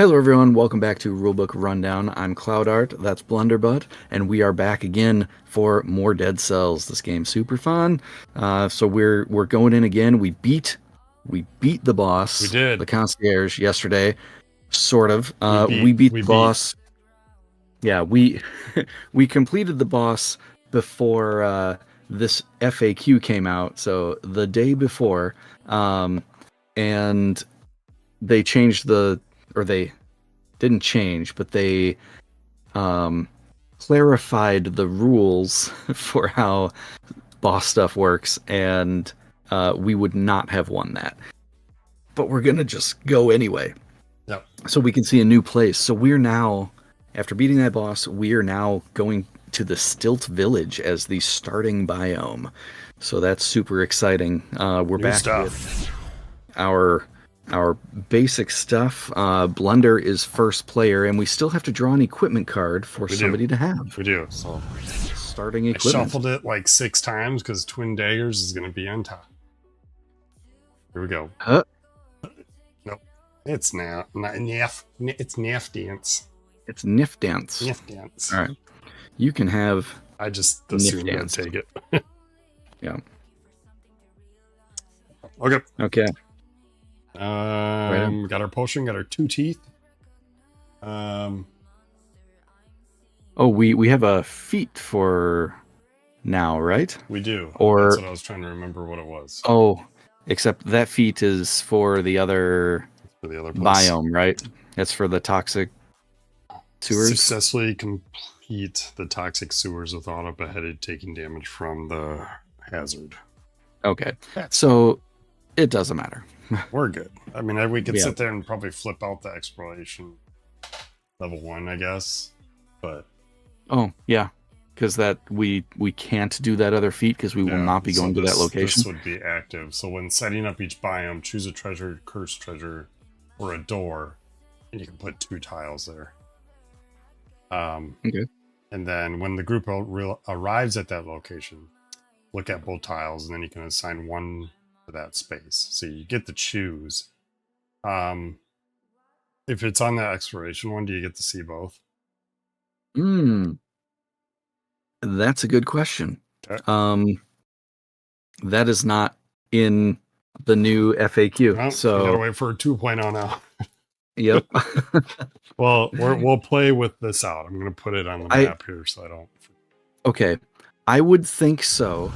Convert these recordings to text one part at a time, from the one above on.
Hello everyone, welcome back to Rulebook Rundown. I'm CloudArt, that's Blunderbutt, and we are back again for more Dead Cells. This game's super fun. So we're going in again. We beat the boss, We did. the concierge, yesterday. Sort of. We beat the boss. Yeah, we we completed the boss before this FAQ came out. So the day before, and they changed they didn't change, but they clarified the rules for how boss stuff works, and we would not have won that. But we're gonna just go anyway. Yep. So we can see a new place. So we're now, after beating that boss, we are now going to the Stilt Village as the starting biome. So that's super exciting. We're New back stuff. with our basic stuff. Blunder is first player, and we still have to draw an equipment card for somebody to have. We do. So Starting I equipment. shuffled it like 6 times because Twin Daggers is going to be on top. Here we go. Nope. It's now not Naf. It's Naf Dance. It's Nif Dance. Nif Dance. All right. You can have. I just assumed I'd Dance. take it. Yeah. Okay. Okay. Got our potion. Got our 2 teeth. Oh, we have a feat for now, right? We do. Or that's what I was trying to remember what it was. Oh, except that feat is for the other For the other place. biome, right? That's for the toxic sewers. Successfully complete the toxic sewers without a beheaded taking damage from the hazard. Okay, so it doesn't matter. We're good. I mean, we could Yeah. sit there and probably flip out the exploration level 1, I guess. But Oh yeah, because that we can't do that other feat because we will not be going to that location. This would be active. So when setting up each biome, choose a treasure, cursed treasure, or a door, and you can put 2 tiles there. Okay. And then when the group arrives at that location, look at both tiles, and then you can assign one to that space. So you get to choose. If it's on that exploration one, do you get to see both? That's a good question. Okay. That is not in the new FAQ. Well, so you gotta wait for 2.0 now. Yep. Well, we'll play with this out. I'm gonna put it on the map here so I don't. Okay, I would think so.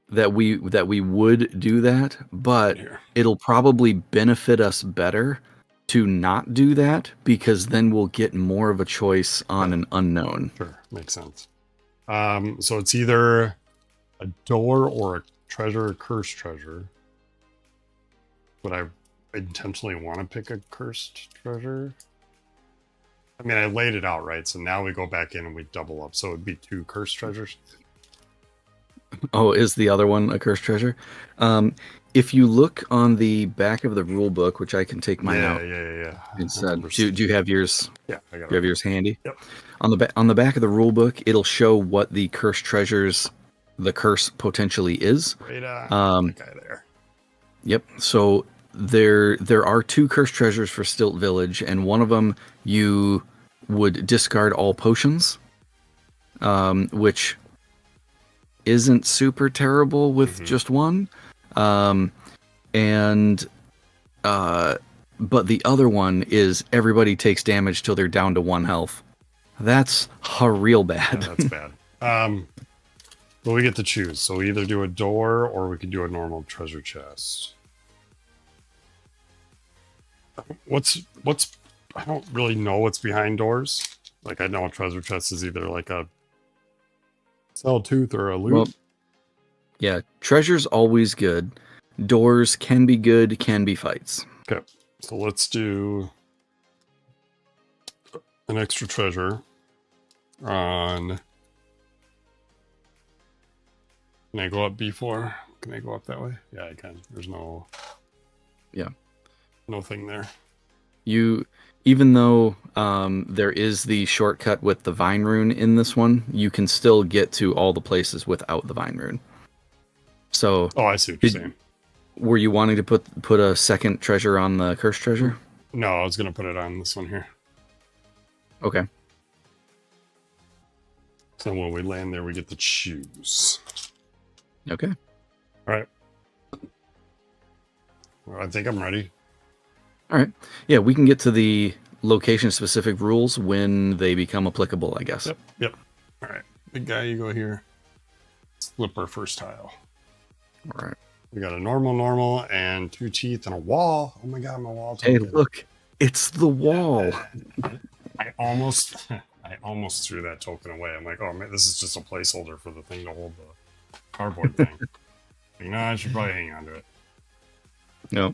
That we would do that, but it'll probably benefit us better to not do that because then we'll get more of a choice on an unknown. Sure, makes sense. So it's either a door or a treasure, a cursed treasure. Would I intentionally want to pick a cursed treasure? I mean, I laid it out right, so now we go back in and we double up. So it'd be 2 cursed treasures. Oh, is the other one a cursed treasure? If you look on the back of the rule book, which I can take mine out instead. Do you have yours? Yeah, I got it. Do you have yours handy? Yep. On the back of the rule book, it'll show what the cursed treasures, the curse potentially is. Right on. That guy there. Yep. So there are 2 cursed treasures for Stilt Village, and one of them you would discard all potions, which isn't super terrible with just one. But the other one is everybody takes damage till they're down to 1 health. That's real bad. Yeah, that's bad. But we get to choose. So we either do a door or we could do a normal treasure chest. I don't really know what's behind doors. Like, I know a treasure chest is either like a cell tooth or a loot. Well, yeah, treasure's always good. Doors can be good, can be fights. Okay, so let's do an extra treasure on. Can I go up B4? Can I go up that way? Yeah, I can. There's no. Yeah. No thing there. Even though there is the shortcut with the vine rune in this one, you can still get to all the places without the vine rune. So, I see what you're saying. Were you wanting to put a second treasure on the cursed treasure? No, I was gonna put it on this one here. Okay. So when we land there, we get to choose. Okay. All right. Well, I think I'm ready. All right. Yeah, we can get to the location-specific rules when they become applicable, I guess. Yep. All right. Big guy, you go here. Let's flip our first tile. All right. We got a normal, and 2 teeth and a wall. Oh my god, my wall Hey, token. look. It's the wall. I almost threw that token away. I'm like, oh man, this is just a placeholder for the thing to hold the cardboard thing. Like, no, I should probably hang on to it. No.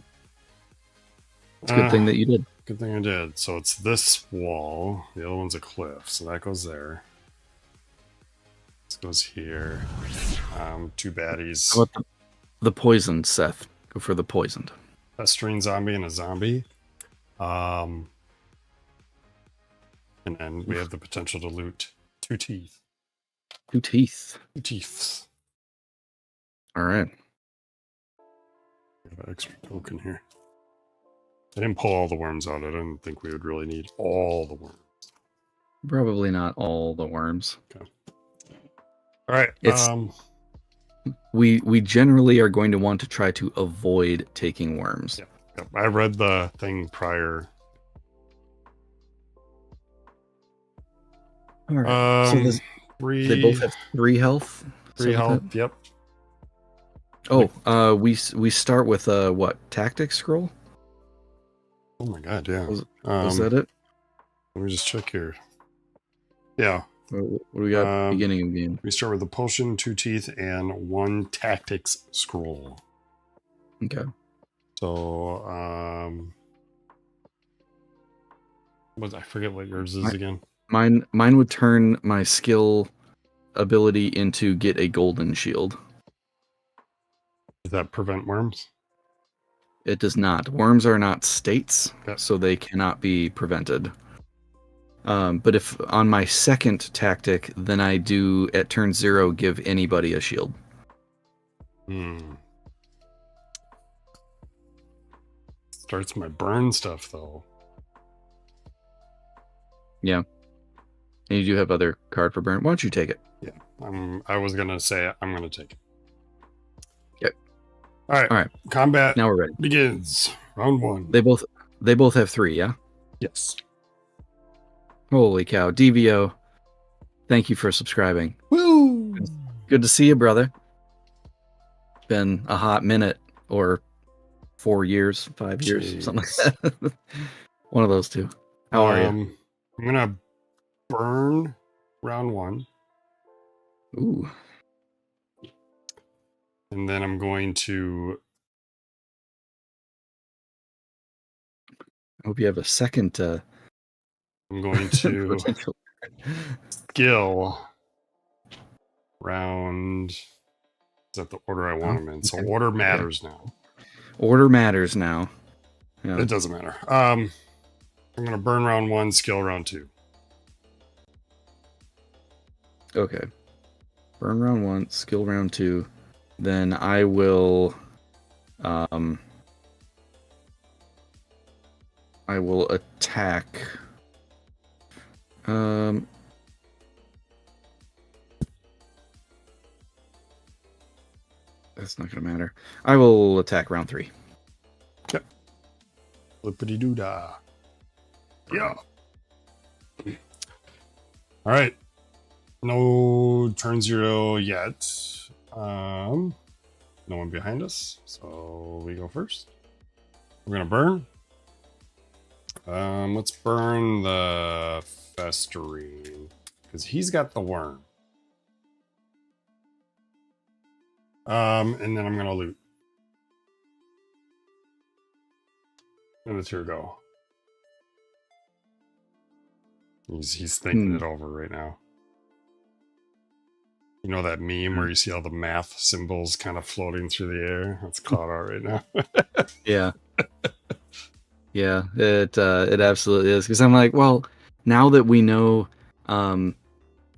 It's a good thing that you did. Good thing I did. So it's this wall. The other one's a cliff, so that goes there. This goes here. 2 baddies. How about the poisoned, Seth? Go for the poisoned. Festering zombie and a zombie. And then we have the potential to loot 2 teeth. 2 teeth. 2 teeth. All right. We have an extra token here. I didn't pull all the worms out. I didn't think we would really need all the worms. Probably not all the worms. Okay. All right. It's we generally are going to want to try to avoid taking worms. Yep. I read the thing prior. All right. So they both have 3 health. 3 health. Yep. Oh, we start with what, tactics scroll? Oh my god, yeah. Was that it? Let me just check here. Yeah. What do we got? Beginning of game. We start with a potion, 2 teeth, and 1 tactics scroll. Okay. So, I forget what yours is again. Mine would turn my skill ability into get a golden shield. Does that prevent worms? It does not. Worms are not states, Okay. so they cannot be prevented. But if on my second tactic, then I do at turn 0 give anybody a shield. Starts my burn stuff though. Yeah. And you do have other card for burn. Why don't you take it? Yeah. I was gonna say I'm gonna take it. Yep. All right. Combat Now we're ready. begins. Round 1. They both have 3, yeah? Yes. Holy cow. DVO, thank you for subscribing. Woo! Good to see you, brother. Been a hot minute, or 4 years, 5 years, Jeez. something like that. One of those two. How are you? I'm gonna burn round 1. Ooh. And then I'm going to I hope you have a second I'm going to potential. skill round. Is that the order I want them in? So okay. order matters now. Order matters now. Yeah. It doesn't matter. I'm gonna burn round 1, skill round 2. Okay. Burn round 1, skill round 2. Then I will attack. That's not gonna matter. I will attack round 3. Yep. Flippity doo dah. Yeah. All right. No turn 0 yet. No one behind us, so we go first. We're gonna burn. Let's burn the festering because he's got the worm. And then I'm gonna loot. And it's your go. He's thinking it over right now. You know that meme where you see all the math symbols kind of floating through the air? That's caught out right now. Yeah. Yeah, it absolutely is. Because I'm like, well, now that we know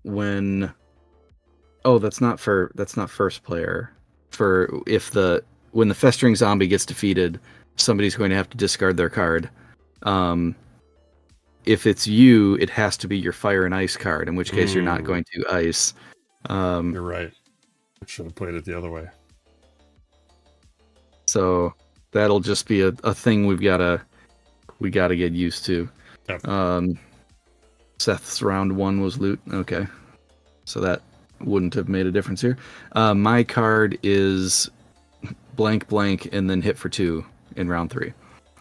when that's not first player. When the festering zombie gets defeated, somebody's going to have to discard their card. If it's you, it has to be your fire and ice card, in which case you're not going to ice. You're right. I should have played it the other way. So that'll just be a thing we gotta get used to. Yep. Seth's round 1 was loot. Okay. So that wouldn't have made a difference here. My card is blank blank and then hit for 2 in round 3.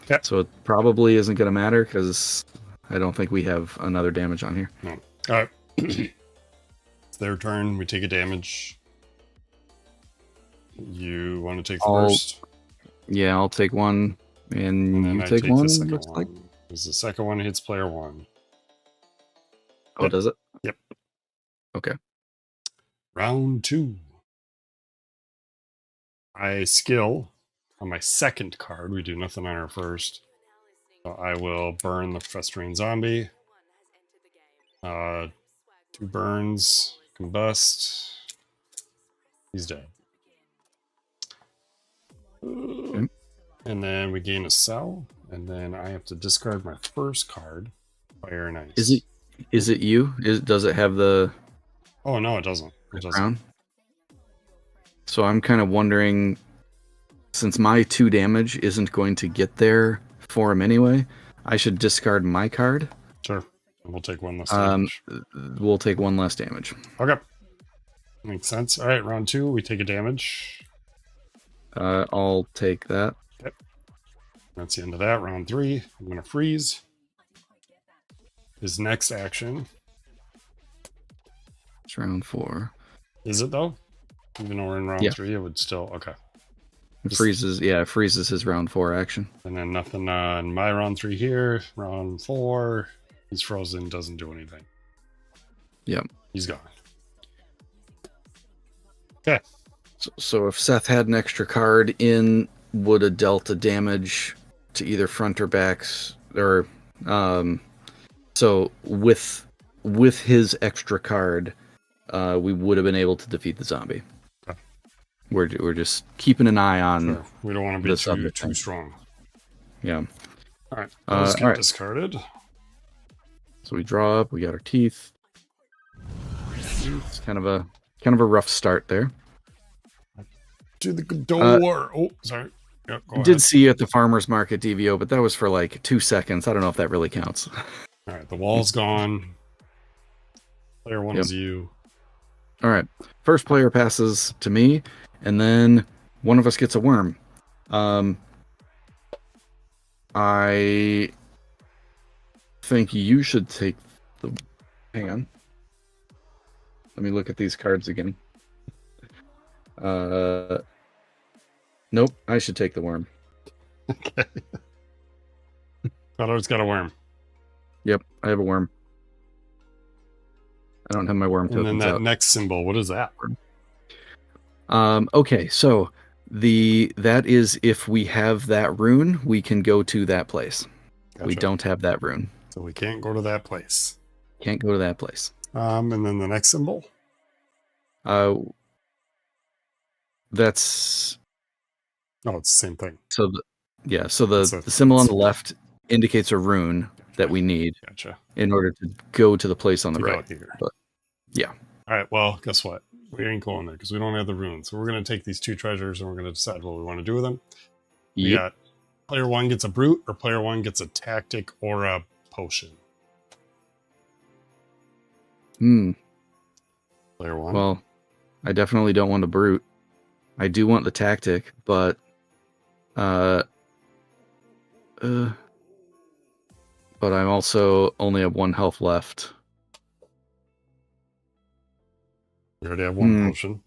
Yep. So it probably isn't going to matter because I don't think we have another damage on here. No. All right. It's their turn. We take a damage. You want to take the first? Yeah, I'll take one, and then you I take one. the second Looks one. like. Because the second one hits player 1. Oh, does it? Yep. Okay. Round 2. I skill on my second card. We do nothing on our first. So I will burn the festering zombie. 2 burns, combust. He's dead. Okay. And then we gain a cell, and then I have to discard my first card, fire and ice. Is it you? Does it have the? Oh no, it doesn't. It doesn't. Crown? So I'm kind of wondering, since my 2 damage isn't going to get there for him anyway, I should discard my card. Sure. And we'll take one less damage. We'll take 1 less damage. Okay. Makes sense. All right, round 2, we take a damage. I'll take that. Okay. That's the end of that. Round 3, I'm going to freeze. His next action. It's round 4. Is it though? Even though we're in round 3, it would still... Okay. It freezes, it freezes his round 4 action. And then nothing on my round 3 here. Round 4, he's frozen, doesn't do anything. Yep. He's gone. Okay. So if Seth had an extra card in, would have dealt a damage to either front or backs, or so with his extra card, we would have been able to defeat the zombie. Okay. We're just keeping an eye on. Sure. We don't want to be too strong. Yeah. All right. Those get discarded. So we draw up. We got our teeth. It's kind of a rough start there. To the door. Oh, sorry. Yeah, go ahead. Did see you at the farmer's market DVO, but that was for like 2 seconds. I don't know if that really counts. All right. The wall's gone. Player 1 is you. All right. First player passes to me, and then one of us gets a worm. I think you should take the... Hang on. Let me look at these cards again. Nope, I should take the worm. Okay. Feller's got a worm. Yep, I have a worm. I don't have my worm tokens And then that out. next symbol, what is that? Okay, so that is if we have that rune, we can go to that place. Gotcha. We don't have that rune. So we can't go to that place. Can't go to that place. And then the next symbol? That's... Oh, it's the same thing. So the symbol on the left indicates a rune that we need in order to go to the place on the right. Here. But, yeah. All right, well, guess what? We ain't going there because we don't have the rune. So we're going to take these 2 treasures and we're going to decide what we want to do with them. We got player 1 gets a brute, or player 1 gets a tactic or a potion. Player 1. Well, I definitely don't want a brute. I do want the tactic, but but I also only have 1 health left. You already have 1 potion.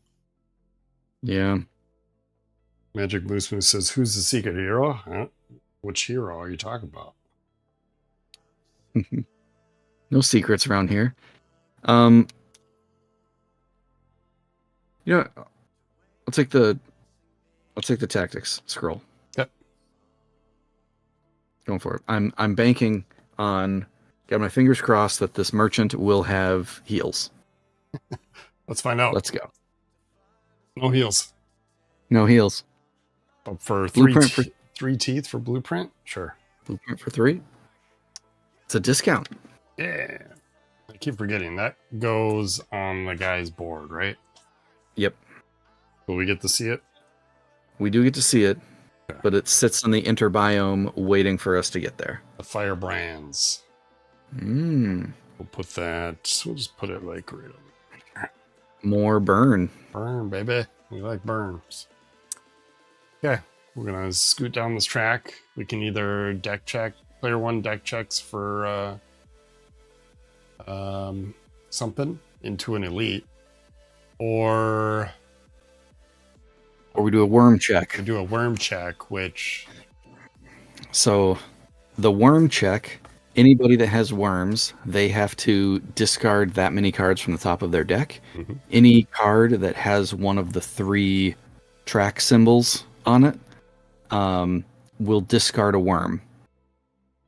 Yeah. Magic Moose Moose says, "Who's the secret hero?" Huh? Which hero are you talking about? No secrets around here. You know, I'll take the tactics scroll. Yep. Going for it. I'm banking on, got my fingers crossed that this merchant will have heals. Let's find out. Let's go. No heals. No heals. But for Blueprint 3 teeth for blueprint? Sure. Blueprint for 3? It's a discount. Yeah. I keep forgetting that goes on the guy's board, right? Yep. Will we get to see it? We do get to see it, Okay. but it sits in the interbiome waiting for us to get there. The firebrands. Mmm. We'll put that. We'll just put it like right over. More burn. Burn, baby. We like burns. Okay. We're gonna scoot down this track. We can either deck check. Player 1 deck checks for something into an elite, or we do a worm check. we do a worm check, which So the worm check, anybody that has worms, they have to discard that many cards from the top of their deck. Mhm. Any card that has one of the 3 track symbols on it will discard a worm.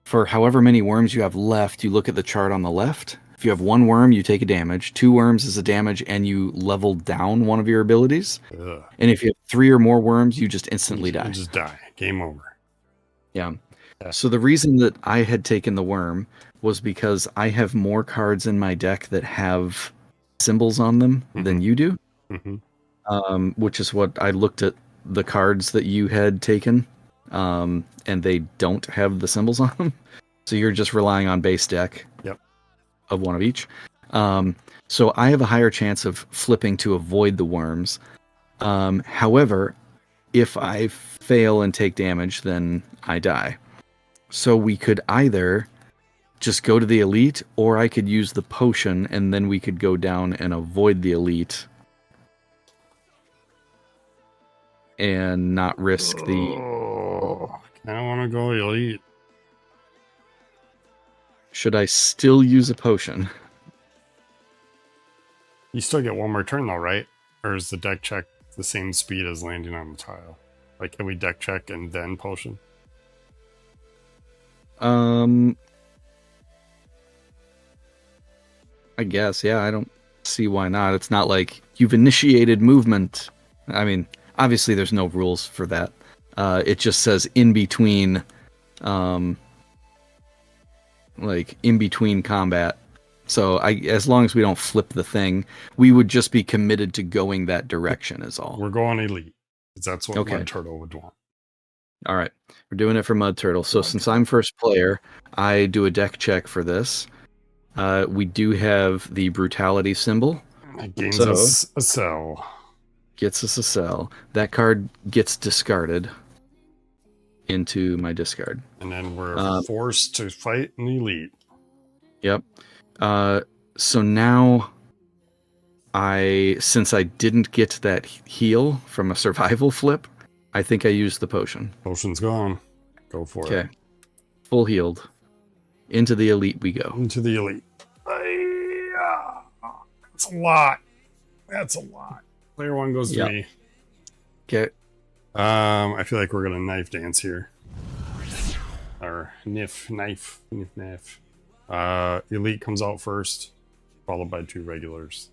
For however many worms you have left, you look at the chart on the left. If you have 1 worm, you take a damage. 2 worms is a damage, and you level down one of your abilities. ugh, And if you have 3 or more worms, you just instantly you die. just die. Game over. Yeah. Yeah. So the reason that I had taken the worm was because I have more cards in my deck that have symbols on them than you do, which is what I looked at the cards that you had taken, and they don't have the symbols on them. So you're just relying on base deck of one of each. So I have a higher chance of flipping to avoid the worms. However, if I fail and take damage, then I die. So we could either just go to the elite, or I could use the potion, and then we could go down and avoid the elite and not risk the... Oh, I don't want to go elite. Should I still use a potion? You still get 1 more turn though, right? Or is the deck check the same speed as landing on the tile? Like, can we deck check and then potion? I guess, yeah, I don't see why not. It's not like you've initiated movement. I mean, obviously there's no rules for that. It just says in between, like in between combat. So as long as we don't flip the thing, we would just be committed to going that direction is all. We're going elite. Because that's what Okay. Mud Turtle would want. All right. We're doing it for Mud Turtle. So since I'm first player, I do a deck check for this. We do have the brutality symbol. It gains us a cell. Gets us a cell. That card gets discarded into my discard. And then we're forced to fight an elite. Yep. So now since I didn't get that heal from a survival flip, I think I used the potion. Potion's gone. Go for it. Okay. Full healed. Into the elite we go. Into the elite. That's a lot. That's a lot. Player 1 goes to me. Okay. I feel like we're gonna knife dance here. Or knife. Elite comes out first, followed by 2 regulars.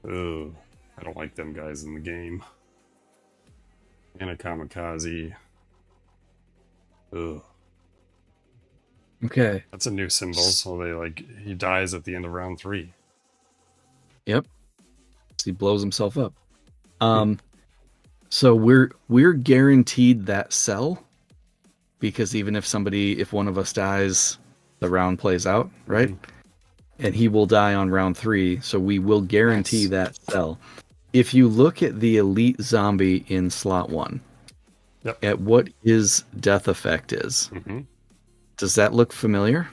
Ugh, I don't like them guys in the game. And a kamikaze. Ugh. Okay. That's a new symbol, so he dies at the end of round 3. Yep. He blows himself up. So we're guaranteed that cell, because even if one of us dies, the round plays out, right? And he will die on round 3, so we will guarantee that cell. If you look at the elite zombie in slot 1, at what his death effect is, does that look familiar?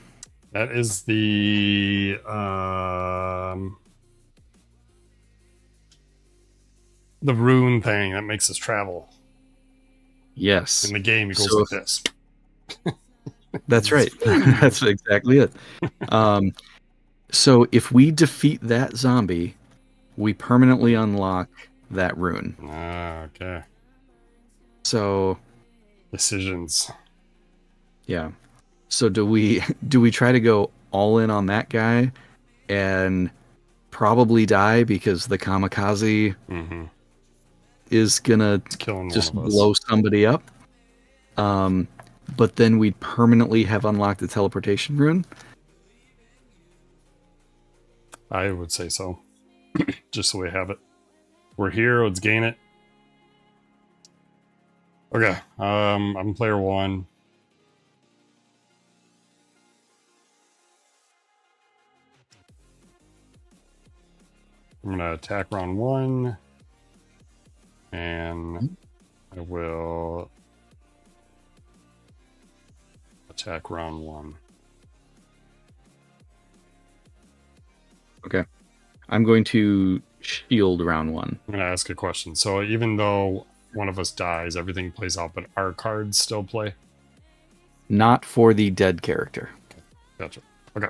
That is the rune thing that makes us travel. Yes. In the game, it goes like this. That's right. That's exactly it. So if we defeat that zombie, we permanently unlock that rune. Okay. So decisions. Yeah. So do we try to go all in on that guy and probably die because the kamikaze is gonna just blow somebody up? but then we'd permanently have unlocked the teleportation rune. I would say so. Just so we have it. We're here. Let's gain it. Okay. I'm player 1. I'm gonna attack round 1, and I will attack round 1. Okay. I'm going to shield round 1. I'm gonna ask a question. So even though one of us dies, everything plays out, but our cards still play? Not for the dead character. Gotcha. Okay.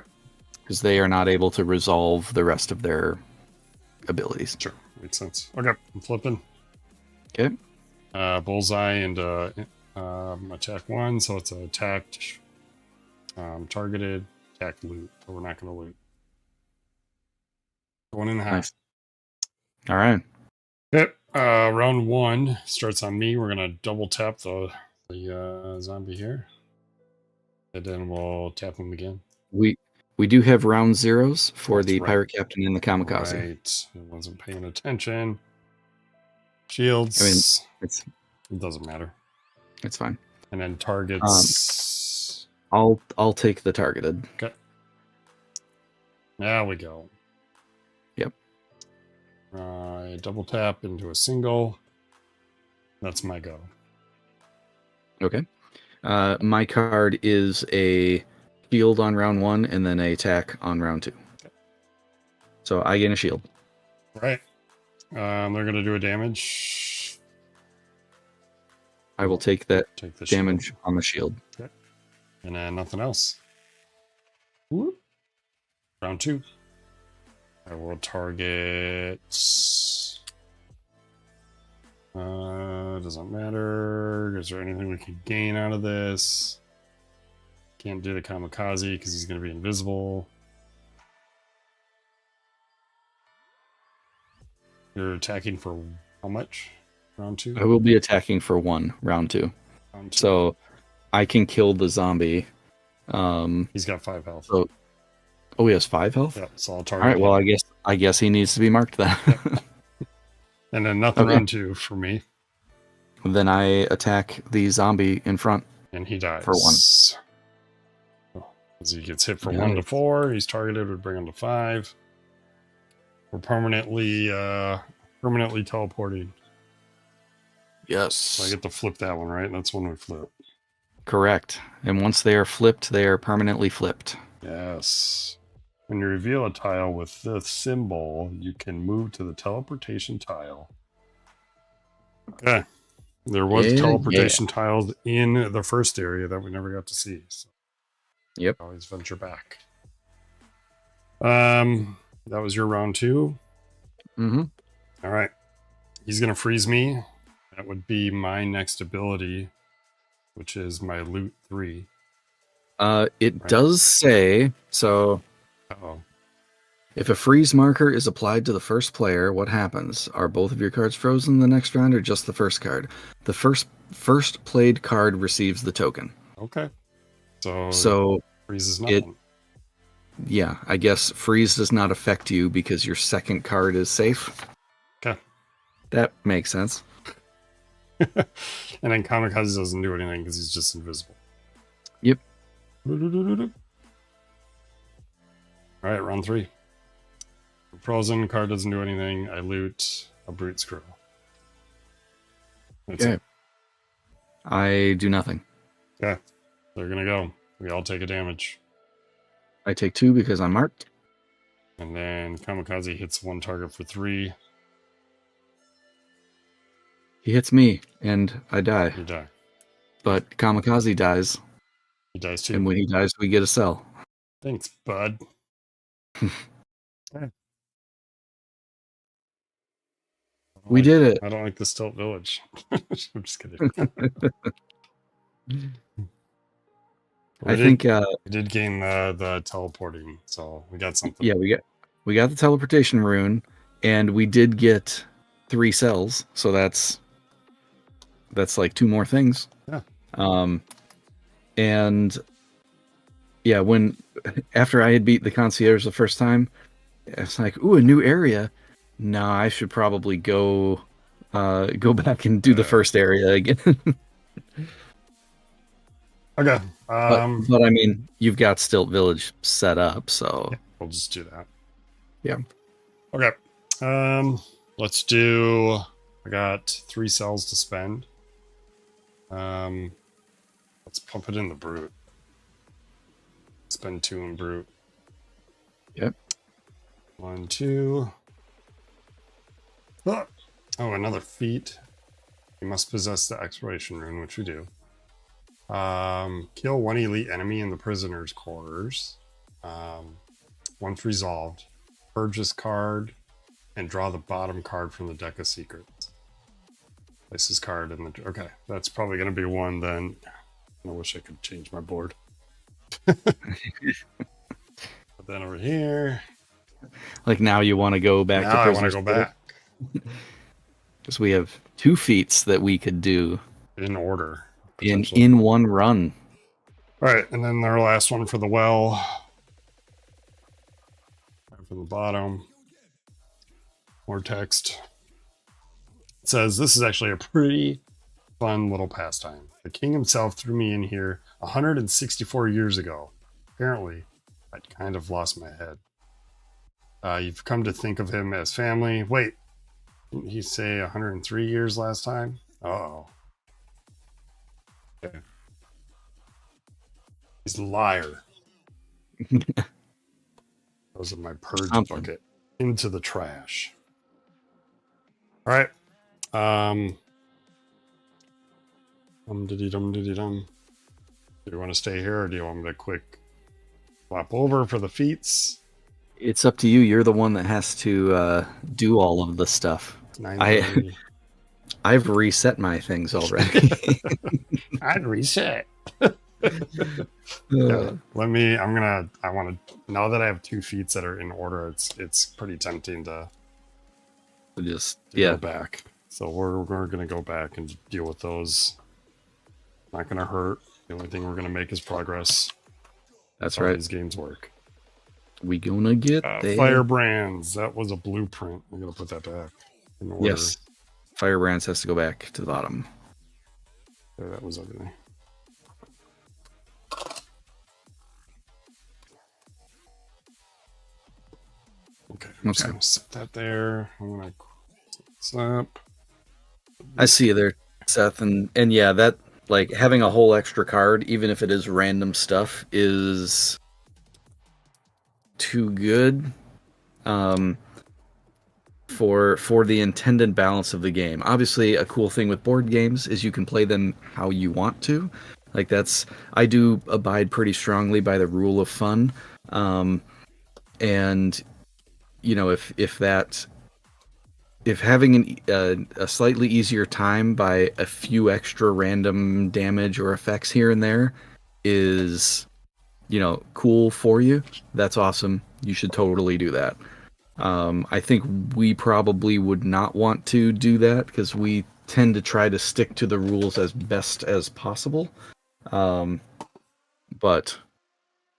Because they are not able to resolve the rest of their abilities. Sure. Makes sense. Okay. I'm flipping. Okay. Bullseye and attack 1, so it's an attacked, targeted, attack loot. So we're not going to loot. 1.5. Nice. All right. Yep. Round 1 starts on me. We're gonna double tap the zombie here, and then we'll tap him again. We do have round zeros for That's the right. pirate captain and the kamikaze. Right. I wasn't paying attention. Shields. It's It doesn't matter. it's fine. And then targets. I'll take the targeted. Okay. There we go. Yep. Double tap into a single. That's my go. Okay. My card is a shield on round 1 and then a attack on round 2. Okay. So I gain a shield. Right. They're gonna do a damage. I will take that Take the damage shield. on the shield. Okay. And then nothing else. Whoop. Round 2. I will target. Doesn't matter. Is there anything we can gain out of this? Can't do the kamikaze because he's going to be invisible. You're attacking for how much? Round 2? I will be attacking for 1 round 2. Round 2. So I can kill the zombie. He's got 5 health. So, oh, he has 5 health? Yeah, so I'll All target right, well, him. I guess he needs to be marked then. And then nothing Okay. round 2 for me. Then I attack the zombie in front. And he dies. For 1. As he gets hit for 1 to 4, he's targeted, would bring him to 5. We're permanently teleporting. Yes. So I get to flip that one, right? That's when we flip. Correct. And once they are flipped, they are permanently flipped. Yes. When you reveal a tile with the symbol, you can move to the teleportation tile. Okay. There was teleportation tiles in the first area that we never got to see. So Yep. always venture back. That was your round 2. Mm-hmm. All right. He's going to freeze me. That would be my next ability, which is my loot 3. It does say, so Uh-oh. if a freeze marker is applied to the first player, what happens? Are both of your cards frozen the next round or just the first card? The first played card receives the token. Okay. So freezes nothing. Yeah, I guess freeze does not affect you because your second card is safe. Okay. That makes sense. And then kamikaze doesn't do anything because he's just invisible. Yep. All right, round 3. Frozen card doesn't do anything. I loot a brute screw. That's Okay. it. I do nothing. Okay. They're gonna go. We all take a damage. I take 2 because I'm marked. And then kamikaze hits 1 target for 3. He hits me and I die. You die. But kamikaze dies, He dies too. and when he dies, we get a cell. Thanks, bud. Okay. We did it. I don't like the Stilt Village. I'm just kidding. I think we did gain the teleporting, so we got something. yeah, we got the teleportation rune, and we did get 3 cells, so that's like 2 more things. Yeah. And yeah, when after I had beat the concierge the first time, it's like, ooh, a new area. No, I should probably go back and do the first area again. Okay. But I mean, you've got Stilt Village set up, so Yeah, we'll just do that. yeah. Okay. Let's do. I got 3 cells to spend. Let's pump it in the brute. Spend 2 in brute. Yep. 1, 2. Oh, another feat. You must possess the exploration rune, which we do. Kill 1 elite enemy in the prisoner's quarters. Once resolved, purge this card and draw the bottom card from the deck of secrets. Place this card in the. Okay, that's probably going to be one then. I wish I could change my board. Put that over here. Like now you want to go back Now to I want to Prisoner's go Quarters? back Because we have 2 feats that we could do in order. in one run. All right, and then our last one for the well. Right from the bottom. More text. It says, this is actually a pretty fun little pastime. The king himself threw me in here 164 years ago. Apparently, I'd kind of lost my head. You've come to think of him as family. Wait, didn't he say 103 years last time? Uh-oh. Okay. He's a liar. Those are my purge bucket. Into the trash. All right. Dum. Do you want to stay here or do you want me to quick flop over for the feats? It's up to you. You're the one that has to do all of the stuff. I've reset my things already. I'd reset. Yeah, I want to, now that I have 2 feats that are in order, it's pretty tempting to just go back. So we're going to go back and deal with those. Not going to hurt. The only thing we're going to make is progress. That's how right. These games work. We gonna get there. Firebrands. That was a blueprint. I'm gonna put that back in order. Yes. Firebrands has to go back to the bottom. Yeah, that was ugly. Okay. I'm just gonna set that there. I'm gonna close up. I see you there, Seth, and yeah, that like having a whole extra card, even if it is random stuff, is too good for the intended balance of the game. Obviously, a cool thing with board games is you can play them how you want to. Like I do abide pretty strongly by the rule of fun, and you know if having a slightly easier time by a few extra random damage or effects here and there is, cool for you, that's awesome. You should totally do that. I think we probably would not want to do that because we tend to try to stick to the rules as best as possible. But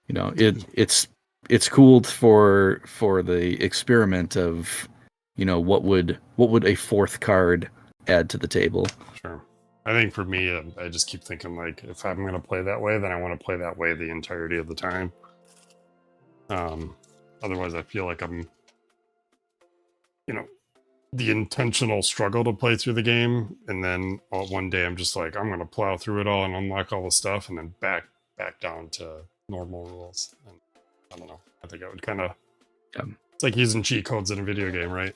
it's cool for the experiment of, what would a 4th card add to the table? Sure. I think for me, I just keep thinking like, if I'm going to play that way, then I want to play that way the entirety of the time. Otherwise, I feel like I'm, the intentional struggle to play through the game, and then one day I'm just like, I'm going to plow through it all and unlock all the stuff, and then back down to normal rules. And I don't know. I think I would kind of. Yeah. It's like using cheat codes in a video game, right?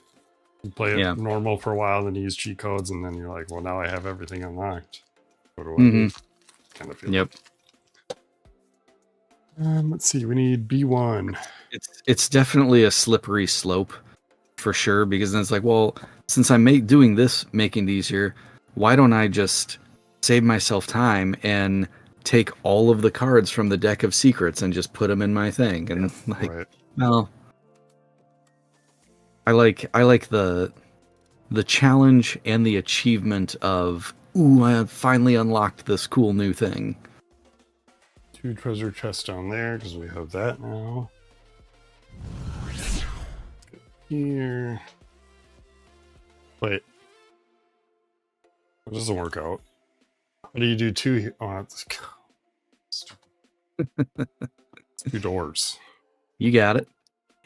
You play it normal for a while, then you use cheat codes, and then you're like, well, now I have everything unlocked. What do I do? Kind of feel. Yep. Let's see. We need B1. It's definitely a slippery slope, for sure, because then it's like, well, since I'm making it easier, why don't I just save myself time and take all of the cards from the deck of secrets and just put them in my thing? And well, I like the challenge and the achievement of, ooh, I finally unlocked this cool new thing. 2 treasure chests down there because we have that now. Here. Wait. It doesn't work out. How do you do 2 here? Oh, that's stupid. 2 doors. You got it.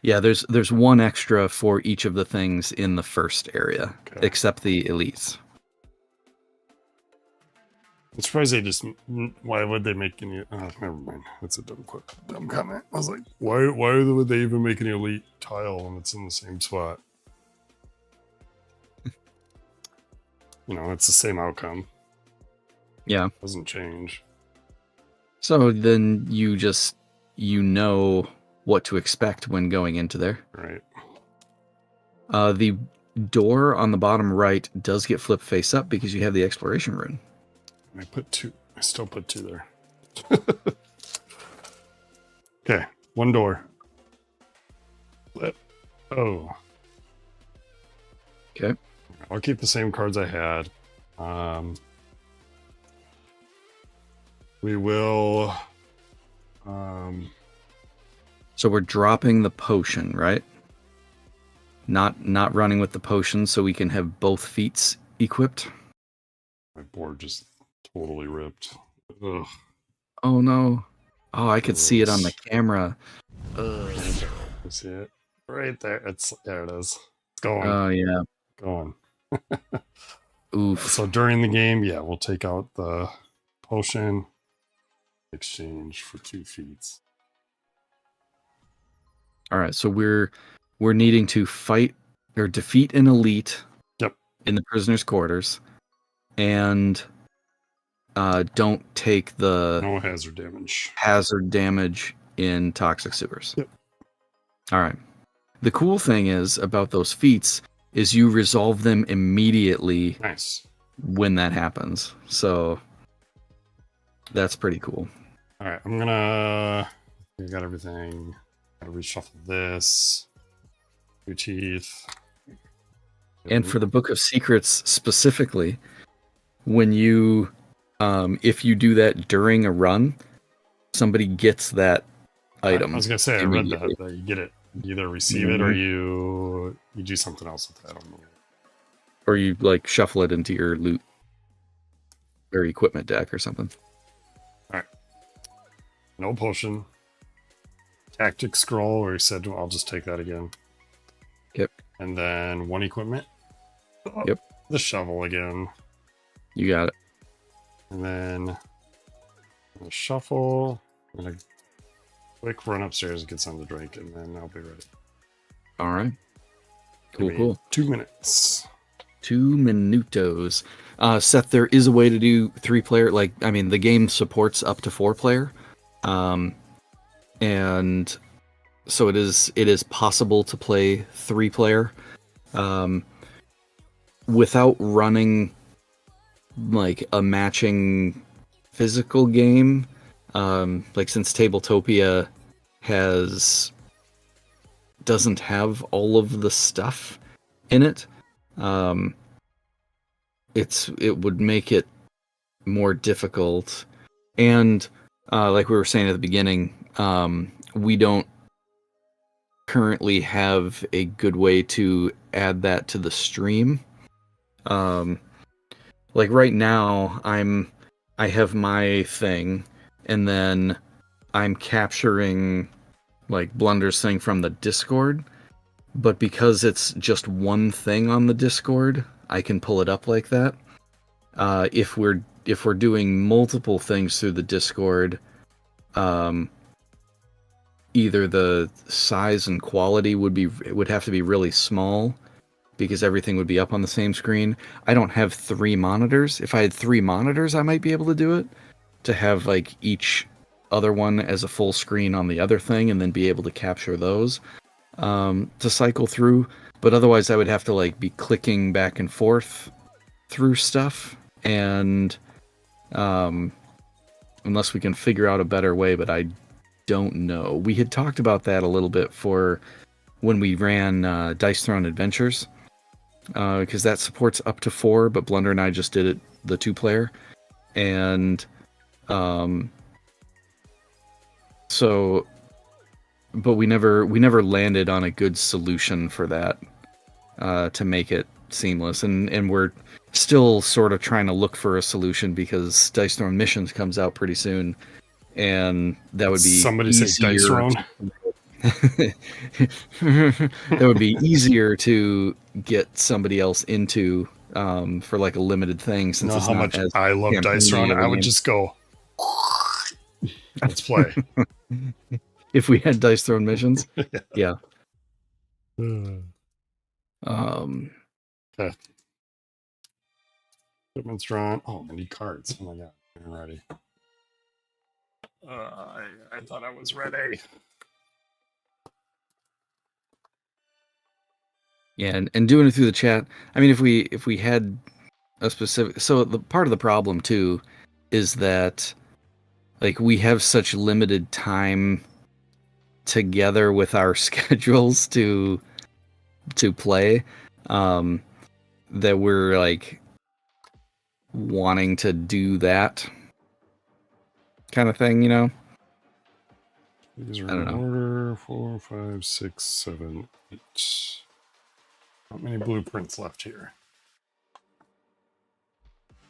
Yeah, there's one extra for each of the things in the first area, Okay. except the elites. I'm surprised they just. Why would they make any? Oh, never mind. That's a dumb comment. I was like, why would they even make an elite tile when it's in the same spot? You know, it's the same outcome. Yeah. Doesn't change. So then you know what to expect when going into there. Right. The door on the bottom right does get flipped face up because you have the exploration rune. I still put 2 there. Okay, 1 door. Oh. Okay. I'll keep the same cards I had. We will. So we're dropping the potion, right? Not running with the potion, so we can have both feats equipped. My board just totally ripped. Ugh. Oh no! Oh, I could see it on the camera. You see it right there? There. It is. It's going. Oh yeah. Going. Oof. So during the game, yeah, we'll take out the potion, exchange for 2 feats. All right, so we're needing to fight or defeat an elite. Yep. In the prisoners' quarters, and don't take the No hazard damage in toxic sewers. Yep. All right. The cool thing is about those feats is you resolve them immediately. Nice. When that happens. So that's pretty cool. All right, I got everything. Gotta reshuffle this. 2 teeth. And for the Book of Secrets specifically, when you if you do that during a run, somebody gets that item. I was gonna say I read that you get it. You either receive it or you do something else with that. I don't know. Or you like shuffle it into your loot or equipment deck or something. All right. No potion. Tactic scroll, where he said, I'll just take that again. Yep. And then 1 equipment. Oh, yep. The shovel again. You got it. And then a shuffle. And a quick run upstairs and get something to drink, and then I'll be ready. All right. Cool. 2 minutes. 2 minutos. Seth, there is a way to do 3-player. Like, I mean, the game supports up to 4-player. And so it is possible to play 3-player without running like a matching physical game. Like since Tabletopia doesn't have all of the stuff in it, it would make it more difficult. And like we were saying at the beginning, we don't currently have a good way to add that to the stream. Like right now, I have my thing, and then I'm capturing like Blunder's thing from the Discord. But because it's just one thing on the Discord, I can pull it up like that. If we're doing multiple things through the Discord, either the size and quality would have to be really small because everything would be up on the same screen. I don't have 3 monitors. If I had 3 monitors, I might be able to do it, to have like each other one as a full screen on the other thing and then be able to capture those to cycle through. But otherwise I would have to like be clicking back and forth through stuff, and unless we can figure out a better way, but I don't know. We had talked about that a little bit for when we ran Dice Throne Adventures, because that supports up to 4, but Blunder and I just did it the 2-player, and So, but we never landed on a good solution for that to make it seamless, and we're still sort of trying to look for a solution because Dice Throne Missions comes out pretty soon, and that would be Somebody say Dice easier. Throne. That would be easier to get somebody else into for like a limited thing You since know it's how not much as I love Dice campaign-y Throne? of a I would game. just go, let's play. If we had Dice Throne Missions, yeah. Okay. Equipment's drawn. Oh, I need cards. Oh my god. I'm ready. I thought I was ready. Yeah, and doing it through the chat. I mean, if we had a specific, so the part of the problem too is that like we have such limited time together with our schedules to play, that we're like wanting to do that kind of thing, you know? These are I don't in know. order. 4, 5, 6, 7, 8. Not many blueprints left here.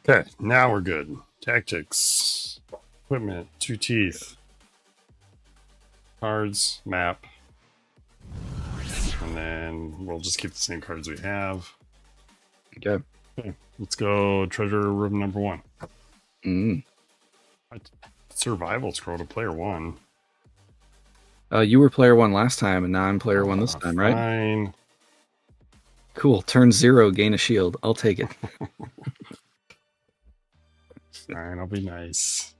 Okay, now we're good. Tactics. Equipment. 2 teeth. Cards. Map. And then we'll just keep the same cards we have. Okay. Let's go treasure room number 1. Mm. Survival scroll to player 1. You were player 1 last time, and now I'm player 1 this time, right? Fine. Cool. Turn 0, gain a shield. I'll take it. Fine, I'll be nice.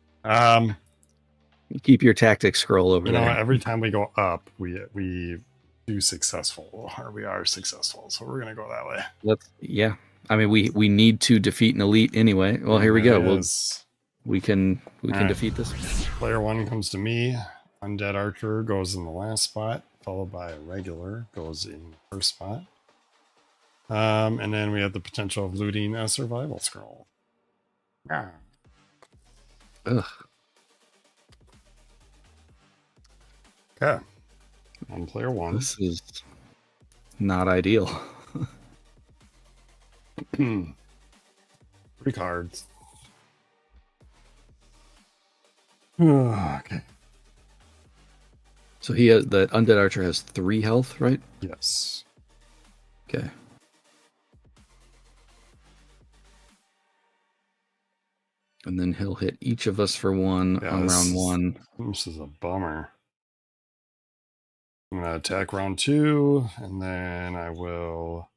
Keep your tactics scroll over You know, there. every time we go up, we do successful, or we are successful. So we're gonna go that way. Yeah. I mean, we need to defeat an elite anyway. Well, here we go. We can right. defeat this. Player 1 comes to me. Undead Archer goes in the last spot, followed by a regular goes in the first spot. And then we have the potential of looting a survival scroll. Ah. Ugh. Okay. On player 1. This is not ideal. 3 cards. Okay. So the undead archer has 3 health, right? Yes. Okay. And then he'll hit each of us for 1 on round 1. This is a bummer. I'm gonna attack round 2, and then I will.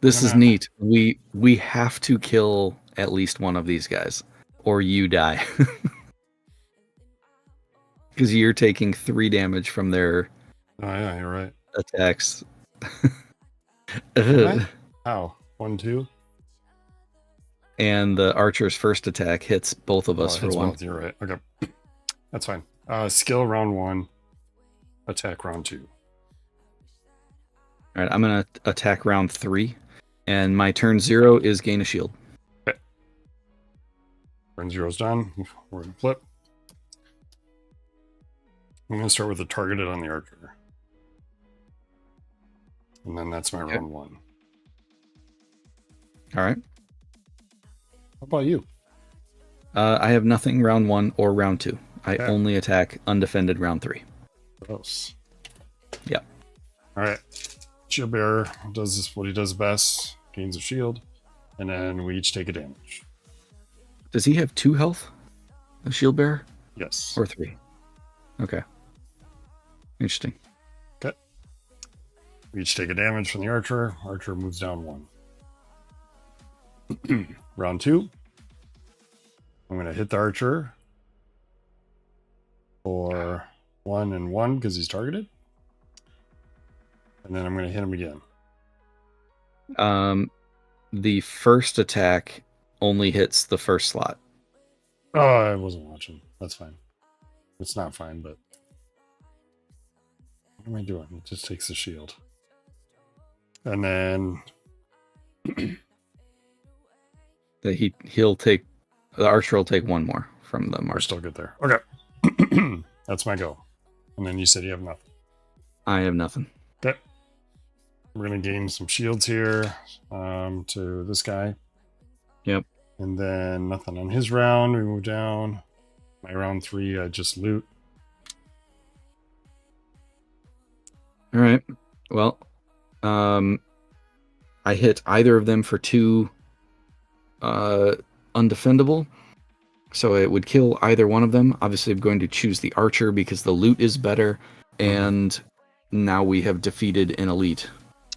This is neat. We have to kill at least one of these guys, or you die. Because you're taking 3 damage from their. Oh yeah, you're right. Attacks. How? 1, 2. And the archer's first attack hits both of us for 1. Both, you're right. Okay, that's fine. Skill round 1. Attack round 2. All right, I'm gonna attack round 3, and my turn 0 is gain a shield. Okay. Turn 0's done. We're gonna flip. I'm gonna start with the targeted on the archer, and then that's my round 1. All right. How about you? I have nothing round 1 or round 2. I only attack undefended round 3. Gross. Yeah. All right. Shield bearer does what he does best, gains a shield, and then we each take a damage. Does he have 2 health? The shield bearer? Yes. Or 3? Okay. Interesting. Okay. We each take a damage from the archer. Archer moves down 1. Round 2. I'm going to hit the archer for 1 and 1 because he's targeted. And then I'm going to hit him again. The first attack only hits the first slot. Oh, I wasn't watching. That's fine. It's not fine, but what am I doing? It just takes the shield. And then That he'll take the archer will take one more from the We're mark. still good there. Okay. That's my go. And then you said you have nothing. I have nothing. Okay. We're going to gain some shields here to this guy. Yep. And then nothing on his round. We move down. My round 3, I just loot. All right. Well, I hit either of them for 2 undefendable. So it would kill either one of them. Obviously, I'm going to choose the archer because the loot is better. And now we have defeated an elite.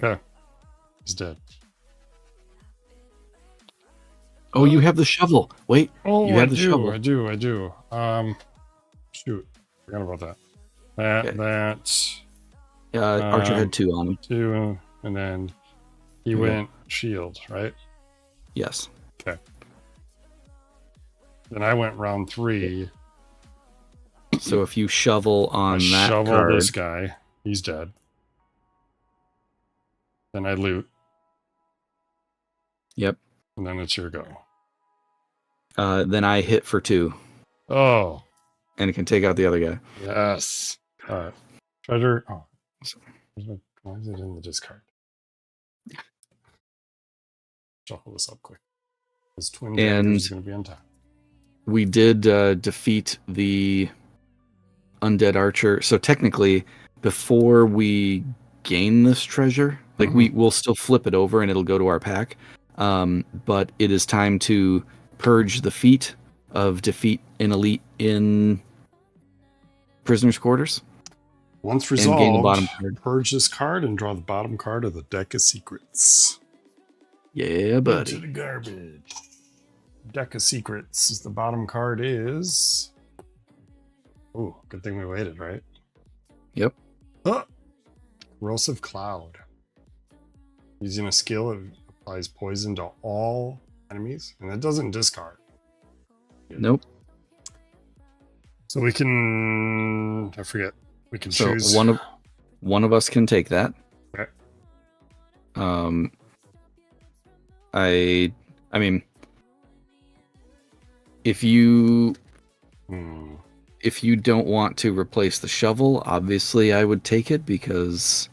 Okay. He's dead. Oh, you have the shovel. Wait. Oh, you have the shovel. I do. Shoot. Forgot about that. Archer had 2 on him. 2, and then he went shield, right? Yes. Okay. Then I went round 3. So if you shovel on that shovel card, this guy, he's dead. Then I loot. Yep. And then it's your go. Then I hit for 2. Oh. And it can take out the other guy. Yes. All right. Treasure. Oh. Why is it in the discard? Shuffle this up quick. This twin daggers is going to be on top. We did defeat the undead archer. So technically, before we gain this treasure, like we'll still flip it over and it'll go to our pack. But it is time to purge the feat of defeat an elite in prisoners' quarters. Once resolved, gain the bottom card. Purge this card and draw the bottom card of the deck of secrets. Yeah, buddy. To the garbage. Deck of secrets. The bottom card is. Oh, good thing we waited, right? Yep. Corrosive Cloud. Using a skill, it applies poison to all enemies, and it doesn't discard. Nope. So we can. I forget. We can choose. One of us can take that. Okay. I mean, if you don't want to replace the shovel, obviously I would take it because,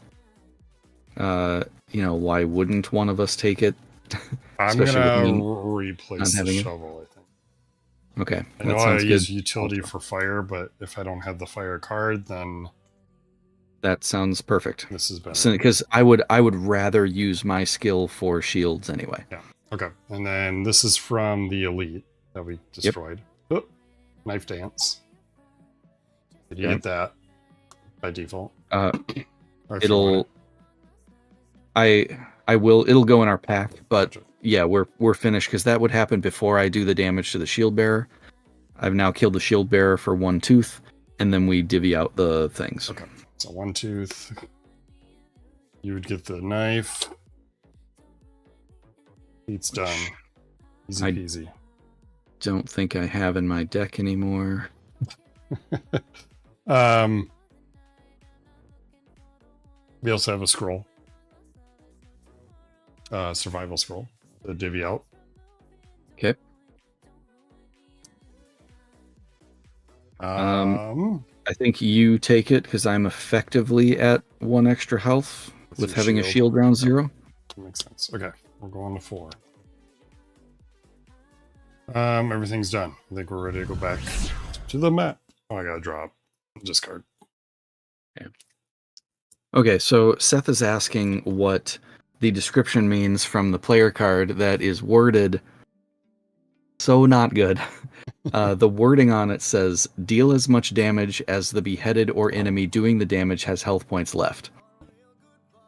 why wouldn't one of us take it? I'm gonna replace the shovel. I think. Okay. I know I use utility for fire, but if I don't have the fire card, then that sounds perfect. This is better because I would rather use my skill for shields anyway. Yeah. Okay. And then this is from the elite that we destroyed. Yep. Oh, knife dance. Did you get that by default? It'll go in our pack, but yeah, we're finished because that would happen before I do the damage to the shield bearer. I've now killed the shield bearer for 1 tooth, and then we divvy out the things. Okay, so 1 tooth. You would get the knife. It's done. Easy peasy. Don't think I have in my deck anymore. We also have a scroll. Survival scroll. The divvy out. Okay. I think you take it because I'm effectively at 1 extra health with having a shield round 0. That makes sense. Okay, we're going to 4. Everything's done. I think we're ready to go back to the map. Oh, I gotta drop. Discard. Okay, so Seth is asking what the description means from the player card that is worded so not good. The wording on it says, deal as much damage as the beheaded or enemy doing the damage has health points left.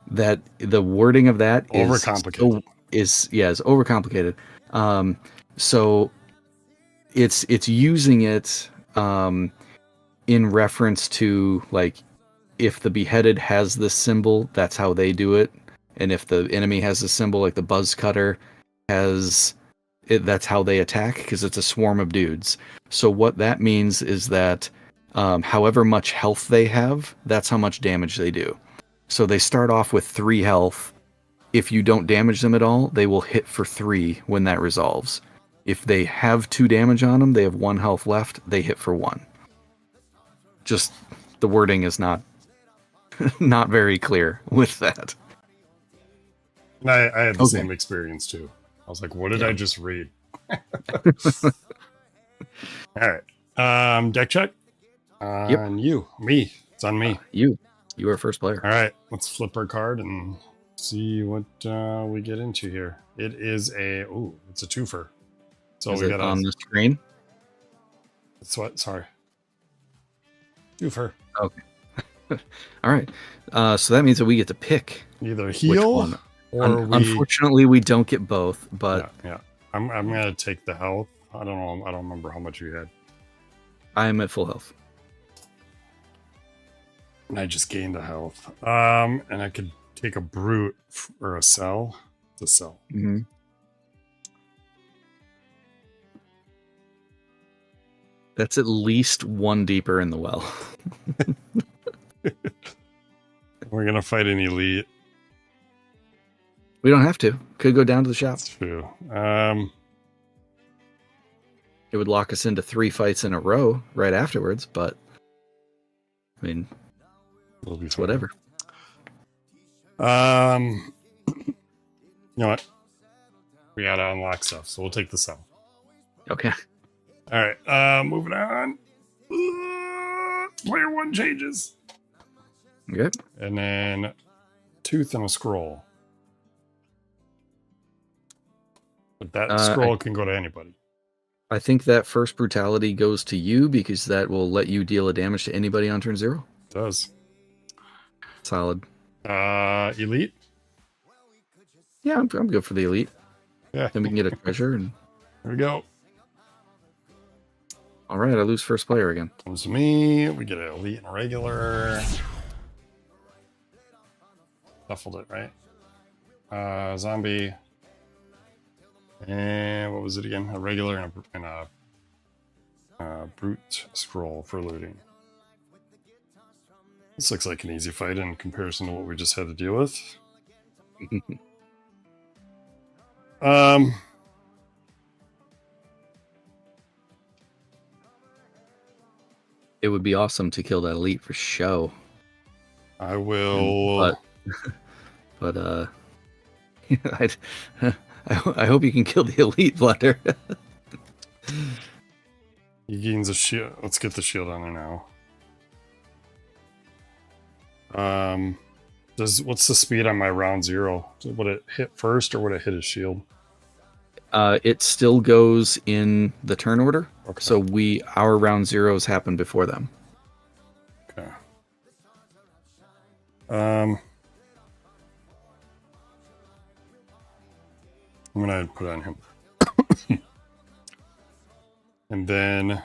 That the wording of that overcomplicated. is overcomplicated. So it's using it in reference to, like, if the beheaded has this symbol, that's how they do it. And if the enemy has a symbol, like the buzz cutter has it, that's how they attack, because it's a swarm of dudes. So what that means is that however much health they have, that's how much damage they do. So they start off with 3 health, if you don't damage them at all, they will hit for 3 when that resolves. If they have 2 damage on them, they have 1 health left, they hit for 1. Just the wording is not not very clear with that. And I had the same experience too. I was like, what did I just read? All right. Deck check. On you. Me. It's on me. You are first player. All right. Let's flip our card and see what we get into here. It is it's a twofer. So is we it got on the screen? It's what? Sorry. Twofer. Okay. All right. So that means that we get to pick either heal or unfortunately we don't get both, but yeah. I'm gonna take the health. I don't know. I don't remember how much you had. I'm at full health. And I just gained the health. And I could take a brute or a cell. It's a cell. Mm-hmm. That's at least 1 deeper in the well. We're gonna fight an elite. We don't have to. Could go down to the shop. That's true. It would lock us into 3 fights in a row right afterwards, but I mean, it's whatever. You know what? We gotta unlock stuff, so we'll take the cell. Okay. All right. Moving on. Player 1 changes. Okay. And then tooth and a scroll. But that scroll can go to anybody. I think that first brutality goes to you because that will let you deal a damage to anybody on turn 0. It does. Solid. Elite? Yeah, I'm good for the elite. Yeah. Then we can get a treasure and there we go. All right, I lose first player again. Comes to me. We get an elite and a regular. Shuffled it, right? Zombie. And what was it again? A regular and a brute scroll for looting. This looks like an easy fight in comparison to what we just had to deal with. It would be awesome to kill that elite for show. I will. But I hope you can kill the elite, Blunder. He gains a shield. Let's get the shield on there now. What's the speed on my round 0? Would it hit first or would it hit his shield? It still goes in the turn order. Okay. So our round 0s happen before them. Okay. I'm gonna put it on him. And then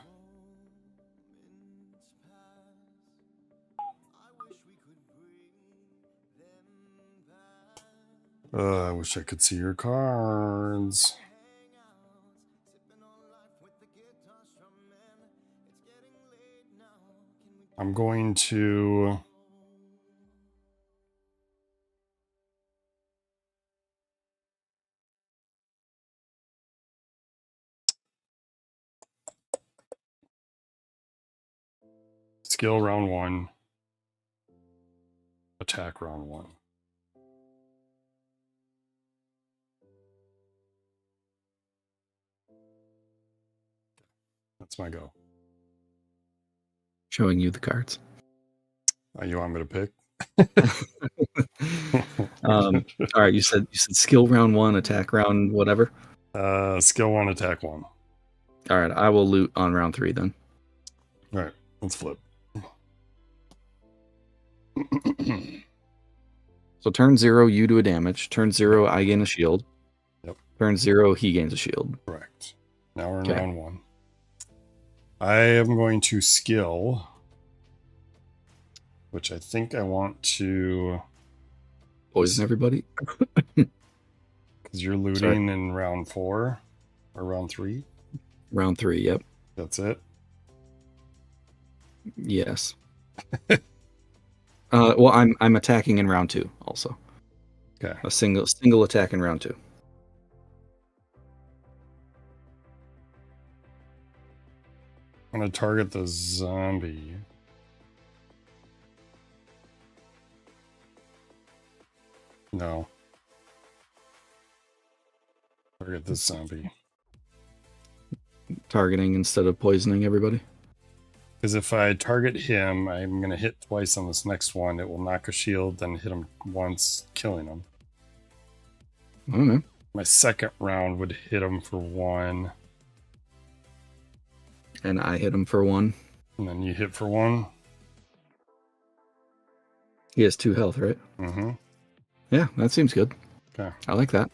I wish I could see your cards. I'm going to skill round 1, attack round 1. That's my go. Showing you the cards. You want me to pick? All right, you said skill round 1, attack round whatever. Skill 1, attack 1. All right, I will loot on round 3 then. All right, let's flip. So turn 0, you do a damage. Turn 0, I gain a shield. Yep. Turn 0, he gains a shield. Correct. Now we're in round 1. I am going to skill, which I think I want to poison everybody. Because you're looting in round 4 or round 3. Round 3, yep. That's it. Yes. Well, I'm attacking in round 2 also. Okay. A single attack in round 2. I'm going to target the zombie. No. Target this zombie. Targeting instead of poisoning everybody. Because if I target him, I'm going to hit twice on this next one. It will knock a shield, then hit him once, killing him. I don't know. My second round would hit him for 1. And I hit him for 1. And then you hit for 1. He has 2 health, right? Mm-hmm. Yeah, that seems good. Okay. I like that.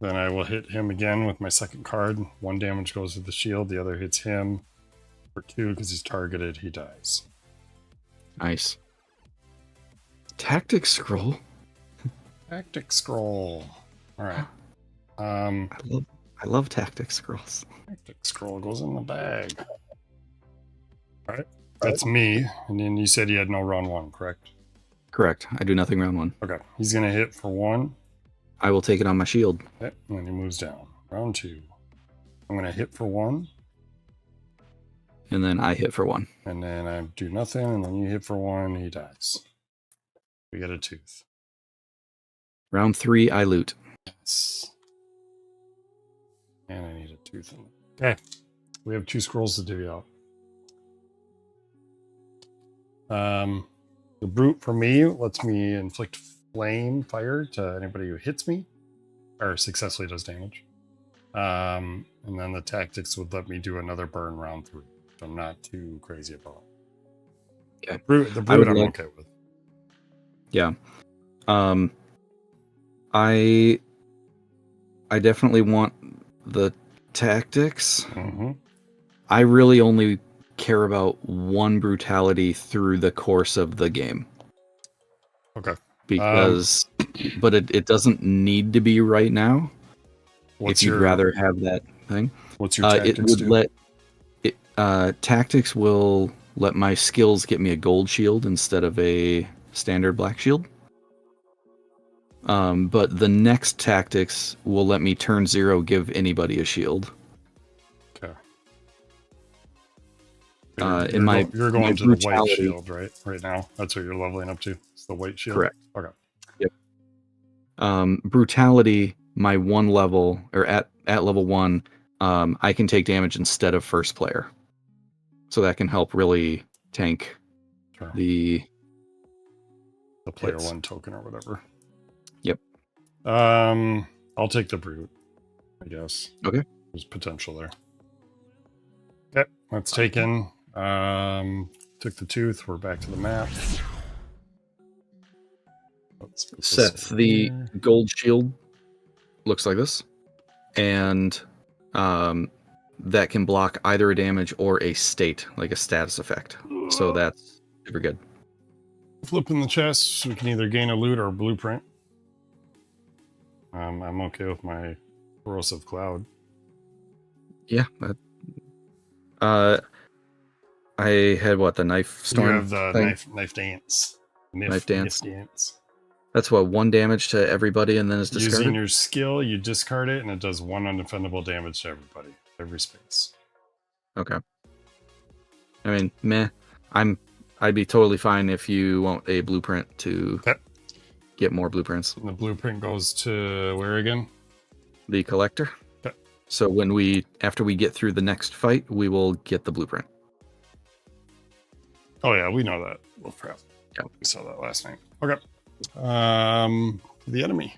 Then I will hit him again with my second card. 1 damage goes with the shield. The other hits him for 2 because he's targeted. He dies. Nice. Tactic scroll. Tactic scroll. All right. I love tactic scrolls. Tactic scroll goes in the bag. All right. That's me. And then you said you had no round 1, correct? Correct. I do nothing round 1. Okay. He's going to hit for 1. I will take it on my shield. Okay. And then he moves down. Round 2. I'm going to hit for 1. And then I hit for 1. And then I do nothing. And then you hit for 1. He dies. We get a tooth. Round 3, I loot. Yes. And I need a tooth. Okay. We have 2 scrolls to divvy out. The brute for me lets me inflict flame fire to anybody who hits me or successfully does damage. And then the tactics would let me do another burn round 3. Which I'm not too crazy about. Okay. The brute I'm okay with. Yeah. I definitely want the tactics. Mm-hmm. I really only care about 1 brutality through the course of the game. Okay. Because, but it doesn't need to be right now. If you'd rather have that thing. What's your tactics it would do? let it, tactics will let my skills get me a gold shield instead of a standard black shield. But the next tactics will let me turn 0 give anybody a shield. Okay. You're going to the white shield, right? Right now, that's what you're leveling up to. It's the white shield. Correct. Okay. Yep. Brutality, my 1 level or at level 1, I can take damage instead of first player, so that can help really tank the player hits. 1 token or whatever. Yep. I'll take the brute, I guess. Okay. There's potential there. Okay, that's taken. Took the tooth. We're back to the map. Seth, the gold shield looks like this, and that can block either a damage or a state, like a status effect. So that's super good. Flip in the chest, we can either gain a loot or a blueprint. I'm okay with my corrosive cloud. Yeah. I had the knife storm. You have the thing? knife dance. Knife dance. dance. That's 1 damage to everybody, and then it's discarded. Using your skill, you discard it, and it does 1 undefendable damage to everybody, every space. Okay. I mean, meh. I'd be totally fine if you want a blueprint to get more blueprints. And the blueprint goes to where again? The collector. Okay. So after we get through the next fight, we will get the blueprint. Oh yeah, we know that. Wolf trap. Yeah, we saw that last night. Okay. The enemy.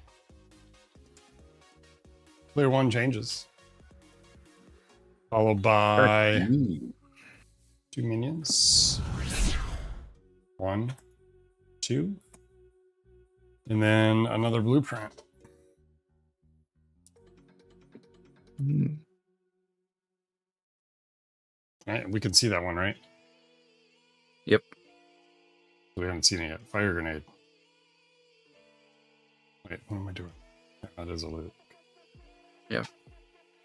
Player 1 changes. Followed by 2 minions. 1, 2. And then another blueprint. Right, we can see that one, right? Yep. We haven't seen it yet. Fire grenade. Wait, what am I doing? That is a loot. Yeah.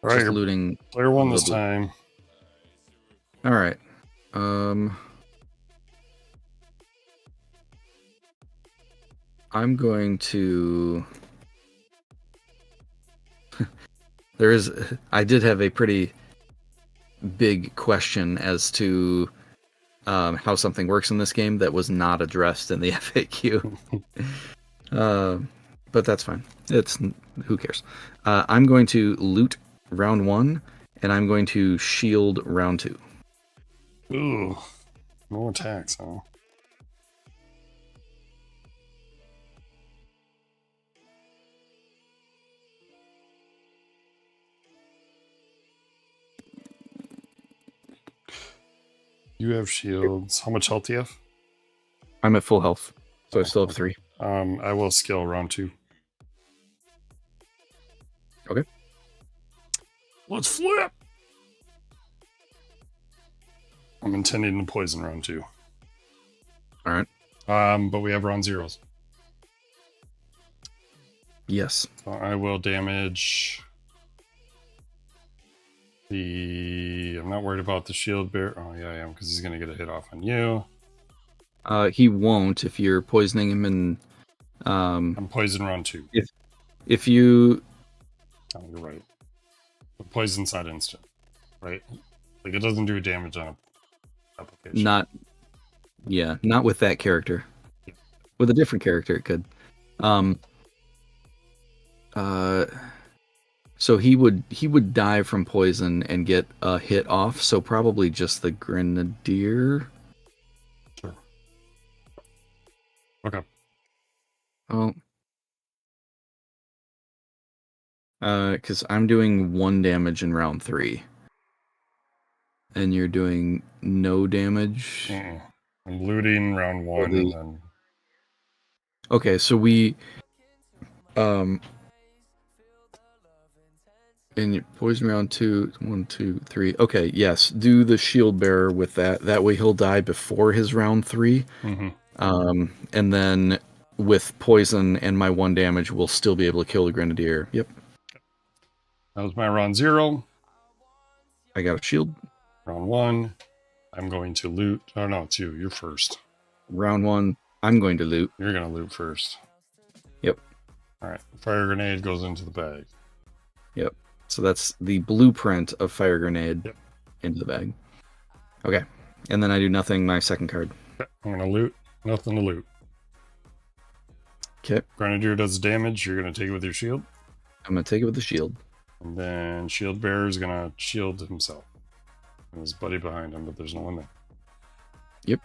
All right, just looting. Player 1 this time. All right. I'm going to. I did have a pretty big question as to how something works in this game that was not addressed in the FAQ. But that's fine. Who cares? I'm going to loot round 1, and I'm going to shield round 2. Ooh, no attacks, huh? You have shields. How much health do you have? I'm at full health, so I still have 3. I will skill round 2. Okay. Let's flip. I'm intending to poison round 2. All right. But we have round 0s. Yes. So I will damage the. I'm not worried about the shield bear. Oh yeah, I am, because he's gonna get a hit off on you. He won't if you're poisoning him, and I'm poison round 2. if you. Oh, you're right. The poison's not instant, right? Like, it doesn't do damage on application. Not with that character. With a different character, it could. So he would die from poison and get a hit off. So probably just the grenadier. Sure. Okay. Oh. Because I'm doing 1 damage in round 3. And you're doing no damage. I'm looting round 1 and then. Okay, so we. And you poison round 2, 1, 2, 3. Okay, yes. Do the shield bearer with that. That way he'll die before his round 3. Mm-hmm. And then with poison and my 1 damage, we'll still be able to kill the grenadier. Yep. That was my round 0. I got a shield. Round 1. I'm going to loot. Oh no, it's you. You're first. Round 1. I'm going to loot. You're gonna loot first. Yep. All right. Fire grenade goes into the bag. Yep. So that's the blueprint of fire grenade into the bag. Okay. And then I do nothing. My second card. Okay. I'm gonna loot. Nothing to loot. Okay. Grenadier does damage. You're gonna take it with your shield. I'm gonna take it with the shield. And then shield bearer is gonna shield himself. And his buddy behind him, but there's no one there. Yep.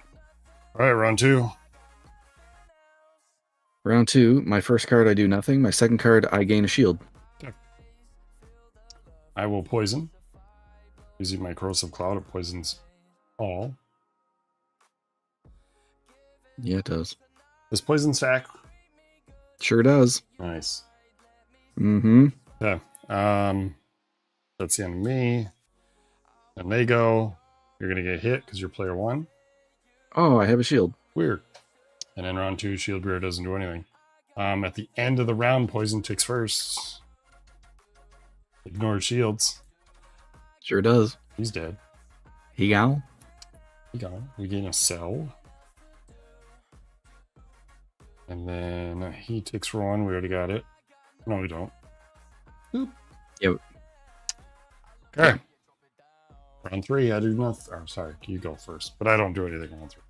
All right, round 2. Round 2. My first card, I do nothing. My second card, I gain a shield. Okay. I will poison. Using my corrosive cloud, it poisons all. Yeah, it does. Does poison stack? Sure does. Nice. Mm-hmm. Yeah. That's the end of me. And they go. You're gonna get hit because you're player 1. Oh, I have a shield. Weird. And then round 2, shield bearer doesn't do anything. At the end of the round, poison ticks first. Ignore shields. Sure does. He's dead. He got. He gone. We gain a cell. And then he ticks for 1. We already got it. No, we don't. Boop. Yep. Okay. Yeah. Round 3, I do nothing. Oh, sorry, you go first. But I don't do anything round 3.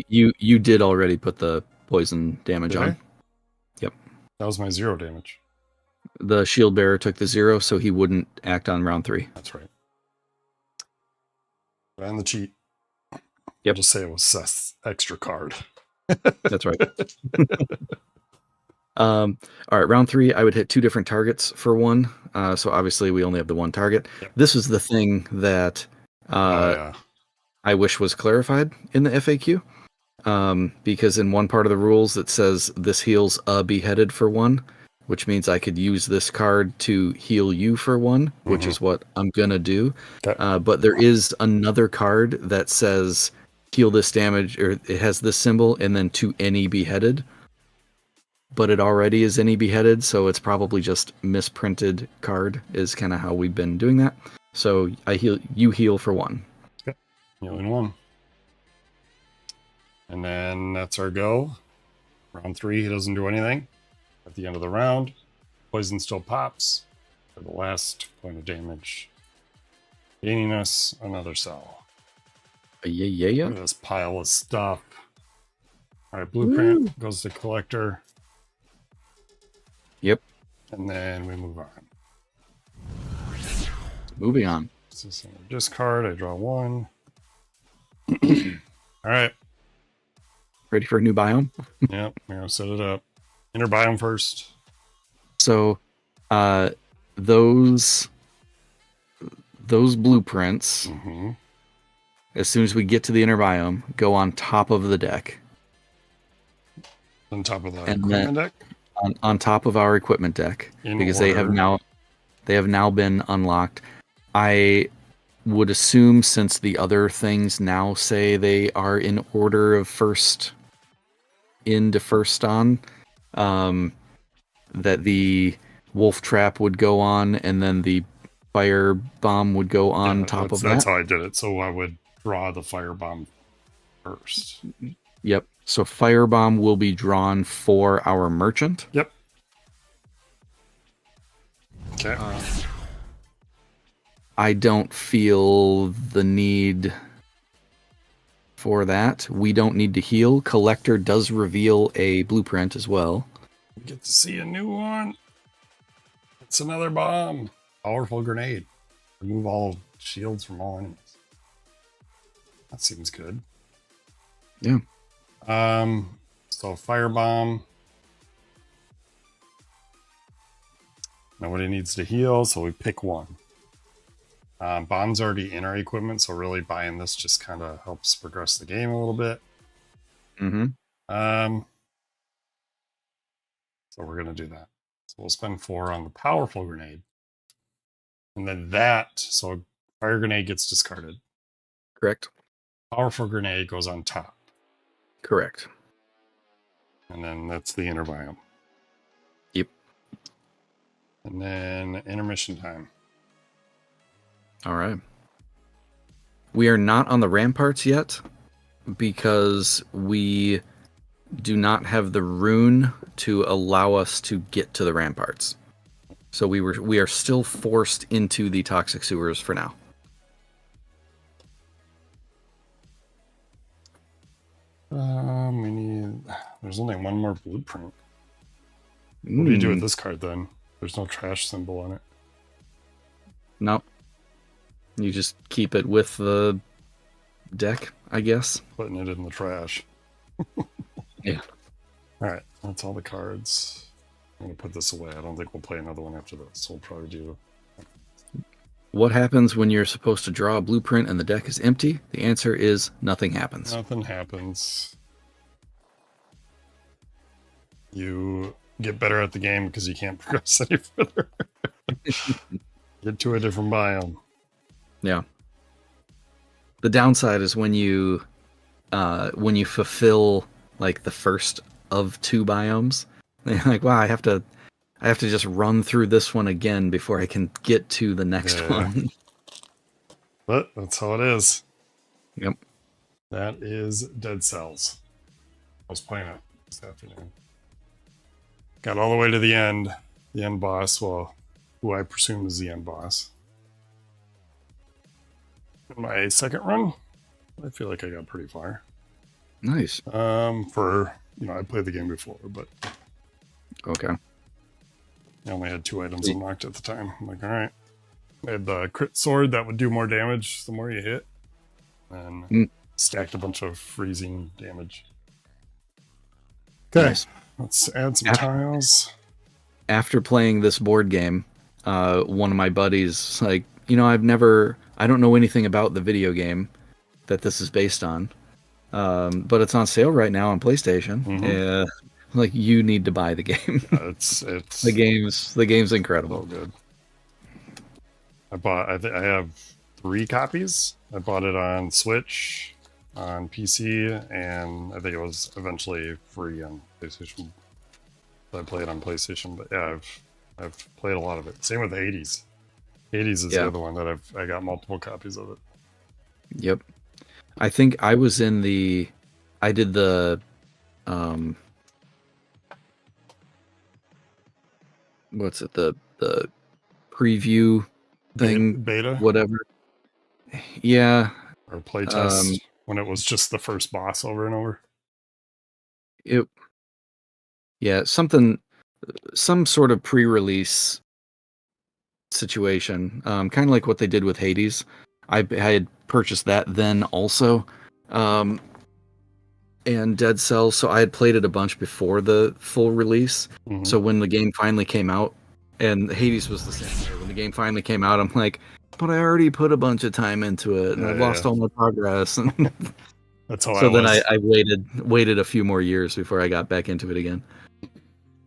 You did already put the poison damage Did on. I? Yep. That was my 0 damage. The shield bearer took the 0, so he wouldn't act on round 3. That's right. And the cheat. Yep. I'll just say it was Seth's extra card. That's right. All right, round 3, I would hit 2 different targets for 1. So obviously we only have the 1 target. Yep. This is the thing that I wish was clarified in the FAQ. Because in one part of the rules it says this heals a beheaded for 1, which means I could use this card to heal you for 1, which is what I'm gonna do. Okay. But there is another card that says heal this damage, or it has this symbol, and then to any beheaded. But it already is any beheaded, so it's probably just misprinted card is kind of how we've been doing that. So you heal for 1. Healing 1. And then that's our go. Round 3, he doesn't do anything. At the end of the round, poison still pops for the last point of damage, gaining us another cell. Yeah. Look at this pile of stuff. All right, blueprint goes to collector. Yep. And then we move on. Moving on. This is a discard. I draw 1. All right. Ready for a new biome? Yep. I'm going to set it up. Inner biome first. So, those blueprints, Mm-hmm. as soon as we get to the inner biome, go on top of the deck. On top of the And equipment deck. On top of our equipment deck, In because order. they have now been unlocked. I would assume, since the other things now say they are in order of first in to first on, that the wolf trap would go on, and then the fire bomb would go on top of that. That's how I did it. So I would draw the firebomb first. Yep. So firebomb will be drawn for our merchant. Yep. Okay. I don't feel the need for that. We don't need to heal. Collector does reveal a blueprint as well. We get to see a new one. It's another bomb. Powerful grenade. Remove all shields from all enemies. That seems good. Yeah. So firebomb. Nobody needs to heal, so we pick one. Bomb's already in our equipment, so really buying this just kind of helps progress the game a little bit. Mm-hmm. So we're going to do that. So we'll spend 4 on the powerful grenade. And then that, so fire grenade gets discarded. Correct. Powerful grenade goes on top. Correct. And then that's the inner biome. Yep. And then intermission time. All right. We are not on the ramparts yet because we do not have the rune to allow us to get to the ramparts. So we are still forced into the toxic sewers for now. We need. There's only one more blueprint. What do you do with this card then? There's no trash symbol on it. Nope. You just keep it with the deck, I guess. Putting it in the trash. Yeah. All right, that's all the cards. I'm gonna put this away. I don't think we'll play another one after this. We'll probably do. What happens when you're supposed to draw a blueprint and the deck is empty? The answer is nothing happens. Nothing happens. You get better at the game because you can't progress any further. Get to a different biome. Yeah. The downside is when you fulfill like the first of 2 biomes, you're like, wow, I have to just run through this one again before I can get to the next one. But that's how it is. Yep. That is Dead Cells. I was playing it this afternoon. Got all the way to the end boss, well, who I presume is the end boss. In my second run, I feel like I got pretty far. Nice. I played the game before, but Okay. I only had 2 items unlocked at the time. I'm like, all right. I had the crit sword that would do more damage the more you hit. And stacked a bunch of freezing damage. Okay. Nice. Let's add some tiles. After playing this board game, one of my buddies like, I don't know anything about the video game that this is based on. But it's on sale right now on PlayStation. Mm-hmm. Like, you need to buy the game. It's the game's incredible. So good. I have 3 copies. I bought it on Switch, on PC, and I think it was eventually free on PlayStation. So I play it on PlayStation, but yeah, I've played a lot of it. Same with Hades. Hades is the other one that I got multiple copies of it. Yep. I think I was in the. I did the. What's it? The preview thing, Beta whatever. Yeah. or playtest when it was just the first boss over and over. It. Yeah. Some sort of pre-release situation, kind of like what they did with Hades. I had purchased that then also, um, and Dead Cells, so I had played it a bunch before the full release. Mm-hmm. So when the game finally came out, and Hades was the same way. When the game finally came out, I'm like, but I already put a bunch of time into it, and I've lost all my progress. That's how So I then was. I waited a few more years before I got back into it again.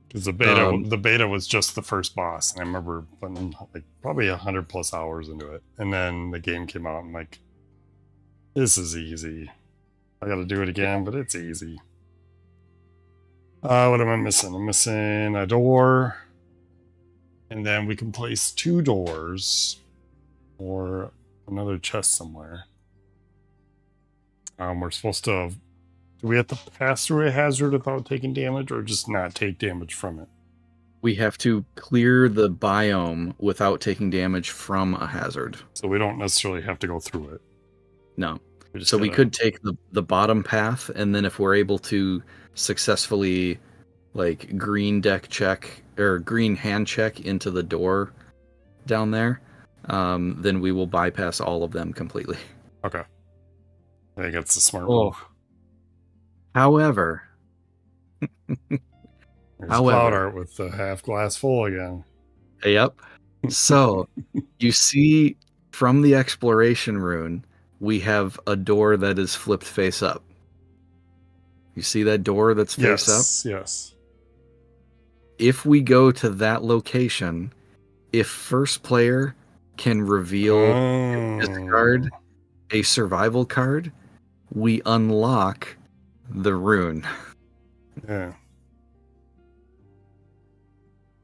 Because the beta was just the first boss, and I remember putting like probably 100+ hours into it, and then the game came out, and I'm like, this is easy. I got to do it again, but it's easy. What am I missing? I'm missing a door, and then we can place 2 doors or another chest somewhere. We're supposed to. Do we have to pass through a hazard without taking damage, or just not take damage from it? We have to clear the biome without taking damage from a hazard. So we don't necessarily have to go through it. No. So we could take the bottom path, and then if we're able to successfully like green deck check or green hand check into the door down there, then we will bypass all of them completely. Okay. I think that's the smart move. However, there's cloud art with the half glass full again. Yep. So you see from the exploration rune, we have a door that is flipped face up. You see that door that's face up? Yes. If we go to that location, if first player can reveal discard a survival card, we unlock the rune. Yeah.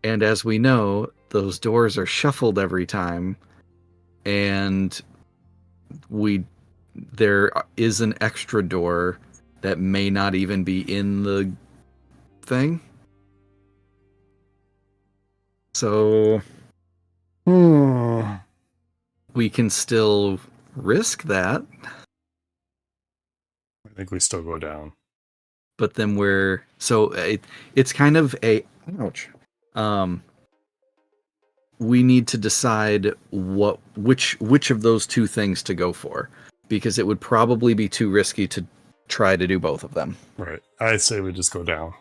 And as we know, those doors are shuffled every time, and there is an extra door that may not even be in the thing. So we can still risk that. I think we still go down. But then it's kind of a ouch. We need to decide which of those two things to go for, because it would probably be too risky to try to do both of them. Right. I'd say we just go down.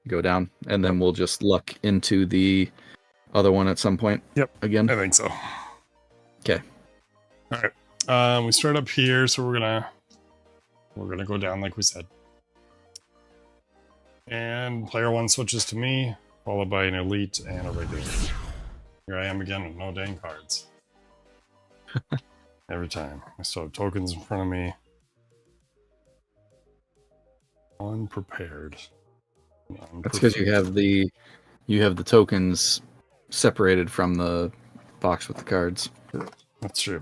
Go down, and then we'll just luck into the other one at some point. Yep. Again. I think so. Okay. All right. We start up here, so we're gonna go down like we said. And player 1 switches to me, followed by an elite and a regular. Here I am again with no dang cards. Every time. I still have tokens in front of me. Unprepared. That's because you have the tokens separated from the box with the cards. That's true.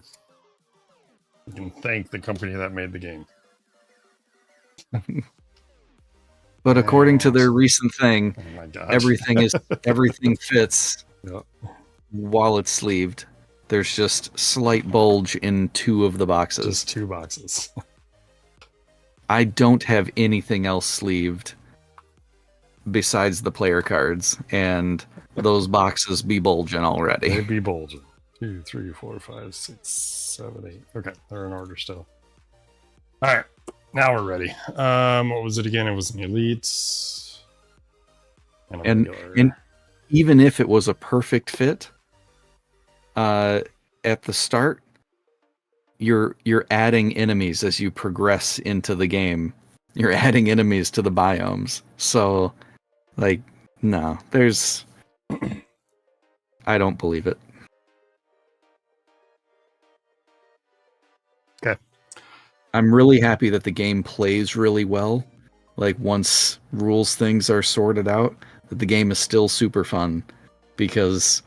You can thank the company that made the game. But according to their recent thing, oh my gosh. everything fits. Yep. While it's sleeved. There's just slight bulge in 2 of the boxes. Just 2 boxes. I don't have anything else sleeved besides the player cards, and those boxes be bulging already. They be bulging. 2, 3, 4, 5, 6, 7, 8. Okay, they're in order still. All right, now we're ready. What was it again? It was an elite. And even if it was a perfect fit, at the start, you're adding enemies as you progress into the game. You're adding enemies to the biomes. So, like, no, I don't believe it. Okay. I'm really happy that the game plays really well. Like, once rules things are sorted out, that the game is still super fun, because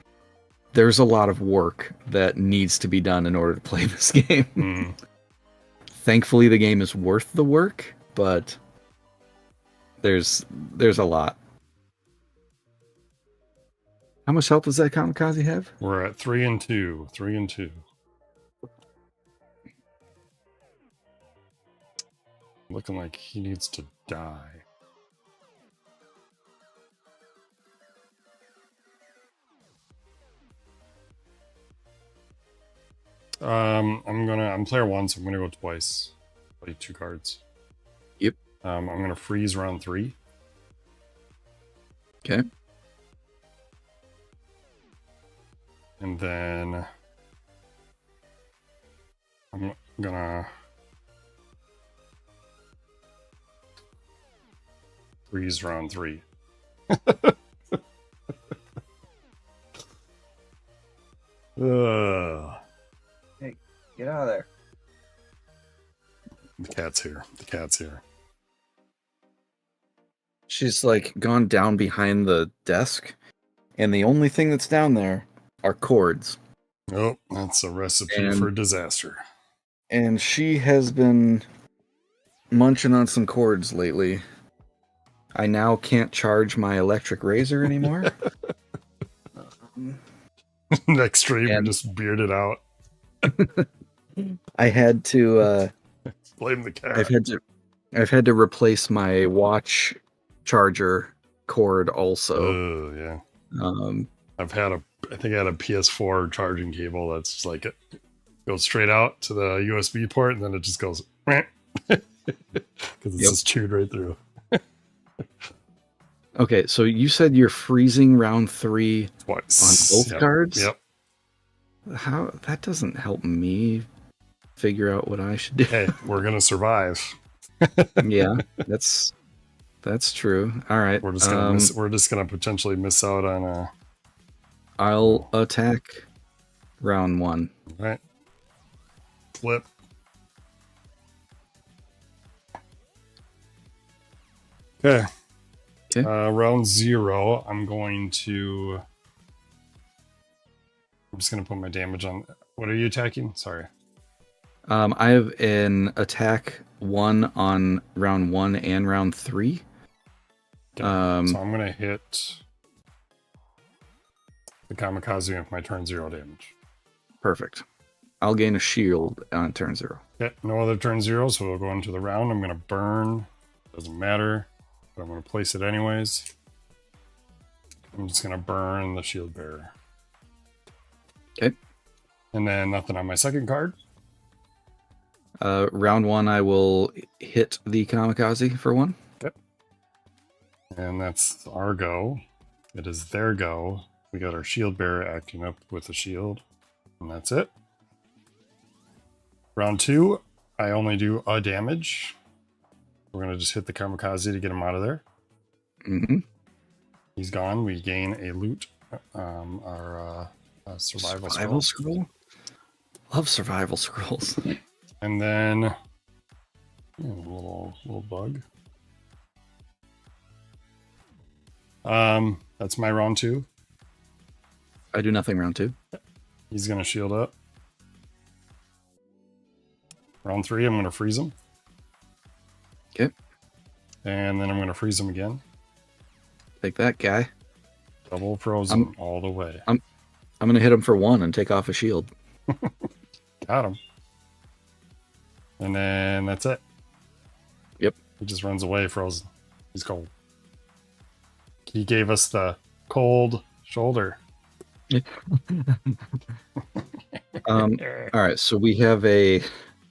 there's a lot of work that needs to be done in order to play this game. Thankfully, the game is worth the work, but there's a lot. How much health does that kamikaze have? We're at 3 and 2. 3 and 2. Looking like he needs to die. I'm player 1, so I'm gonna go twice. Play 2 cards. Yep. I'm gonna freeze round 3. Okay. And then I'm gonna freeze round 3. Hey, get out of there. The cat's here. The cat's here. She's like gone down behind the desk, and the only thing that's down there are cords. Oh, that's a recipe for disaster. And she has been munching on some cords lately. I now can't charge my electric razor anymore. Next stream, we just bearded out. I had to blame the cat. I've had to replace my watch charger cord also. Oh yeah. I think I had a PS4 charging cable that's just like it goes straight out to the USB port and then it just goes because it's just chewed right through. Okay, so you said you're freezing round 3 twice on both cards? Yep. How that doesn't help me figure out what I should do. Hey, we're gonna survive. Yeah, that's true. All right, we're just gonna potentially miss out on a. I'll attack round 1. All right. Flip. Okay. Okay. Round 0, I'm just going to put my damage on. What are you attacking? Sorry. I have an attack 1 on round 1 and round 3. Okay. So I'm going to hit the kamikaze with my turn 0 damage. Perfect. I'll gain a shield on turn 0. Okay. No other turn 0, so we'll go into the round. I'm going to burn. Doesn't matter. But I'm going to place it anyways. I'm just going to burn the shield bearer. Okay. And then nothing on my second card. Round 1, I will hit the kamikaze for 1. Yep. And that's our go. It is their go. We got our shield bearer acting up with a shield. And that's it. Round 2, I only do a damage. We're going to just hit the kamikaze to get him out of there. Mm-hmm. He's gone. We gain a loot. Our survival scroll. Love survival scrolls. And then a little bug. That's my round 2. I do nothing round 2. He's going to shield up. Round 3, I'm going to freeze him. Okay. And then I'm going to freeze him again. Take that, guy. Double frozen all the way. I'm going to hit him for 1 and take off a shield. Got him. And then that's it. Yep. He just runs away frozen. He's cold. He gave us the cold shoulder. All right, so we have a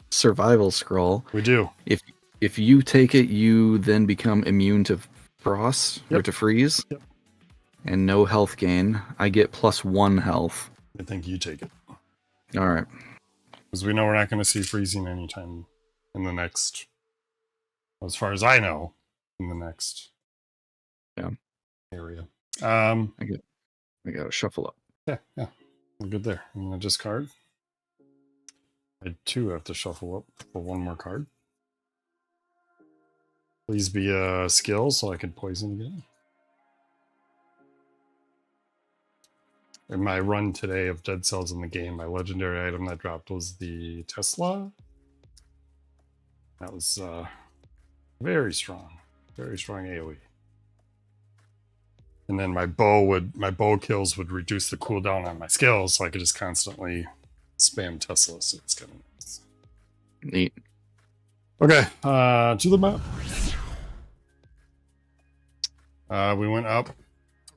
survival scroll. We do. If you take it, you then become immune to frost or to freeze. Yep. And no health gain. I get +1 health. I think you take it. All right. Because we know we're not going to see freezing anytime in the next, as far as I know, in the next area. I got to shuffle up. Yeah. We're good there. I'm going to discard. I too have to shuffle up for 1 more card. Please be a skill so I can poison again. In my run today of dead cells in the game, my legendary item that dropped was the Tesla. That was very strong AoE. And then my bow kills would reduce the cooldown on my skills, so I could just constantly spam Tesla. So it's kind of nice. Neat. Okay, to the map. We went up.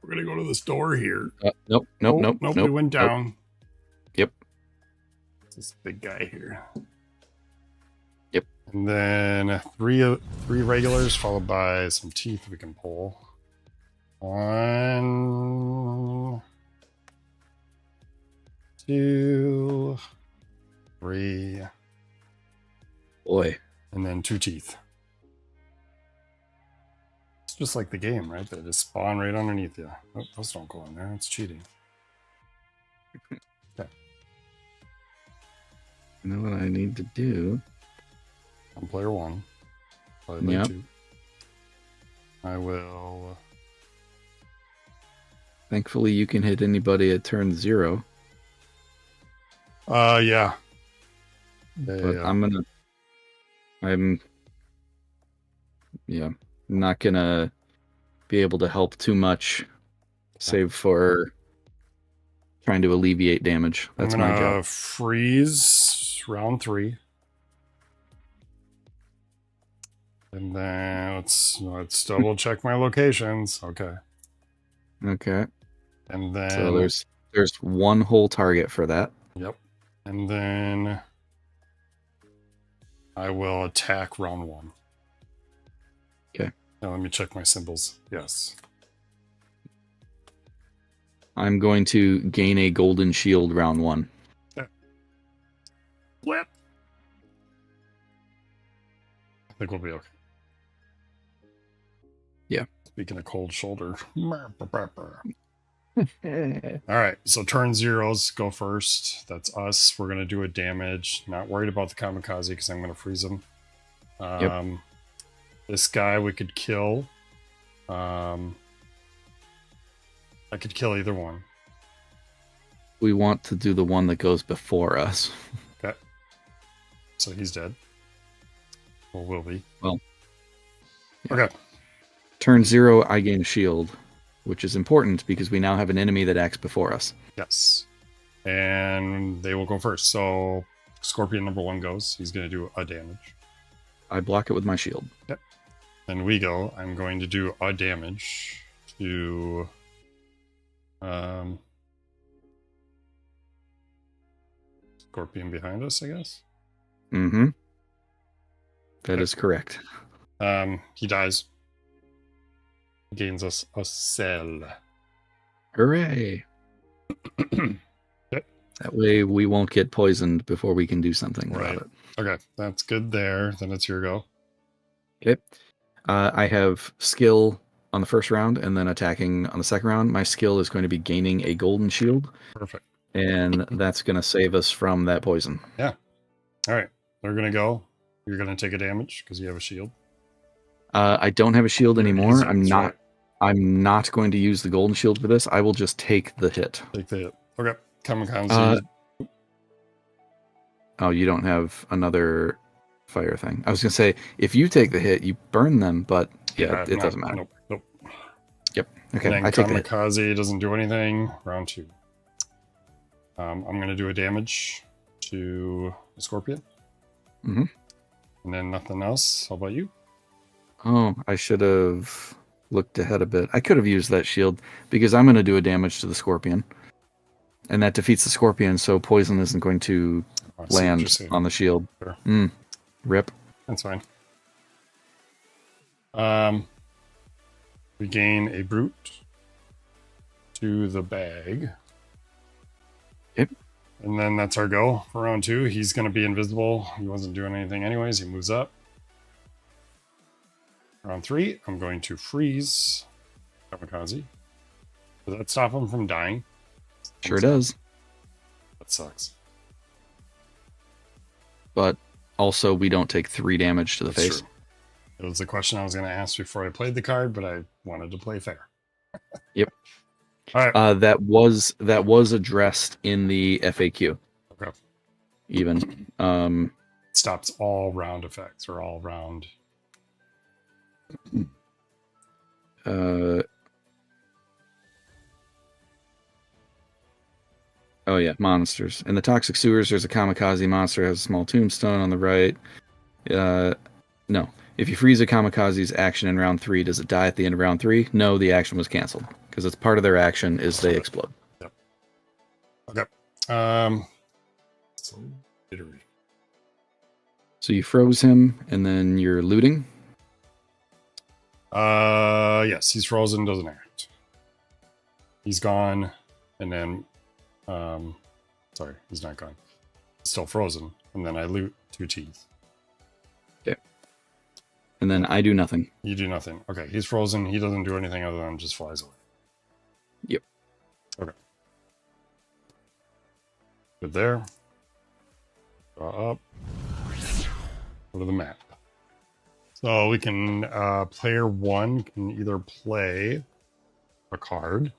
We're gonna go to this door here. Nope. We went down. Yep. This big guy here. Yep. And then three regulars followed by some teeth we can pull. 1, 2, 3. Boy. And then 2 teeth. It's just like the game, right? They just spawn right underneath you. Oh, those don't go in there. It's cheating. Okay. You know what I need to do? I'm player 1. Probably Yep. 2. I will. Thankfully, you can hit anybody at turn 0. Yeah. But I'm not gonna be able to help too much, save for trying to alleviate damage. That's my job. Freeze round 3. And then let's double check my locations. Okay. Okay. And then So there's one whole target for that. Yep. And then I will attack round 1. Okay. Now let me check my symbols. Yes. I'm going to gain a golden shield round 1. Flip. I think we'll be okay. Yeah. Speaking of cold shoulder. All right, so turn 0s go first. That's us. We're going to do a damage. Not worried about the kamikaze because I'm going to freeze him. Yep. This guy we could kill. I could kill either one. We want to do the one that goes before us. Okay. So he's dead. Or will be. Well. Yeah. Okay. Turn 0, I gain a shield, which is important because we now have an enemy that acts before us. Yes. And they will go first. So Scorpion number 1 goes. He's going to do a damage. I block it with my shield. Yep. Then we go. I'm going to do a damage to Scorpion behind us, I guess. Mm-hmm. That is correct. He dies. Gains us a cell. Hooray! Yep. That way we won't get poisoned before we can do something Right. about it. Okay, that's good there. Then it's your go. Okay. I have skill on the first round and then attacking on the second round. My skill is going to be gaining a golden shield. Perfect. And that's going to save us from that poison. Yeah. All right. They're going to go. You're going to take a damage because you have a shield. I don't have a shield anymore. Easy, I'm that's not. right. I'm not going to use the golden shield for this. I will just take the hit. Take the hit. Okay. Kamikaze. Oh, you don't have another fire thing. I was going to say, if you take the hit, you burn them, but yeah, it doesn't matter. Nope. Yep. Okay, And then I take the hit. Kamikaze doesn't do anything. Round 2. I'm going to do a damage to the Scorpion. Mm-hmm. And then nothing else. How about you? Oh, I should have looked ahead a bit. I could have used that shield because I'm going to do a damage to the Scorpion. And that defeats the Scorpion, so poison isn't going to I see what you're land saying. on the shield. Sure. Rip. That's fine. We gain a brute to the bag. Yep. And then that's our go for round 2. He's going to be invisible. He wasn't doing anything anyways. He moves up. Round 3, I'm going to freeze Kamikaze. Does that stop him from dying? Sure does. That sucks. But also, we don't take 3 damage to the That's face. true. It was the question I was going to ask before I played the card, but I wanted to play fair. Yep. All right. That was addressed in the FAQ. Okay. Even stops all round effects or all round. Oh yeah, monsters. In the toxic sewers, there's a kamikaze monster that has a small tombstone on the right. No. If you freeze a kamikaze's action in round 3, does it die at the end of round 3? No, the action was canceled because it's part of their action is they explode. Yep. Okay. So jittery. So you froze him, and then you're looting. Yes, he's frozen. Doesn't act. He's gone, and then, sorry, he's not gone. He's still frozen, and then I loot 2 teeth. Okay. And then I do nothing. You do nothing. Okay, he's frozen. He doesn't do anything other than just flies away. Yep. Okay. Good there. Draw up. Go to the map. So we can, player 1 can either play a card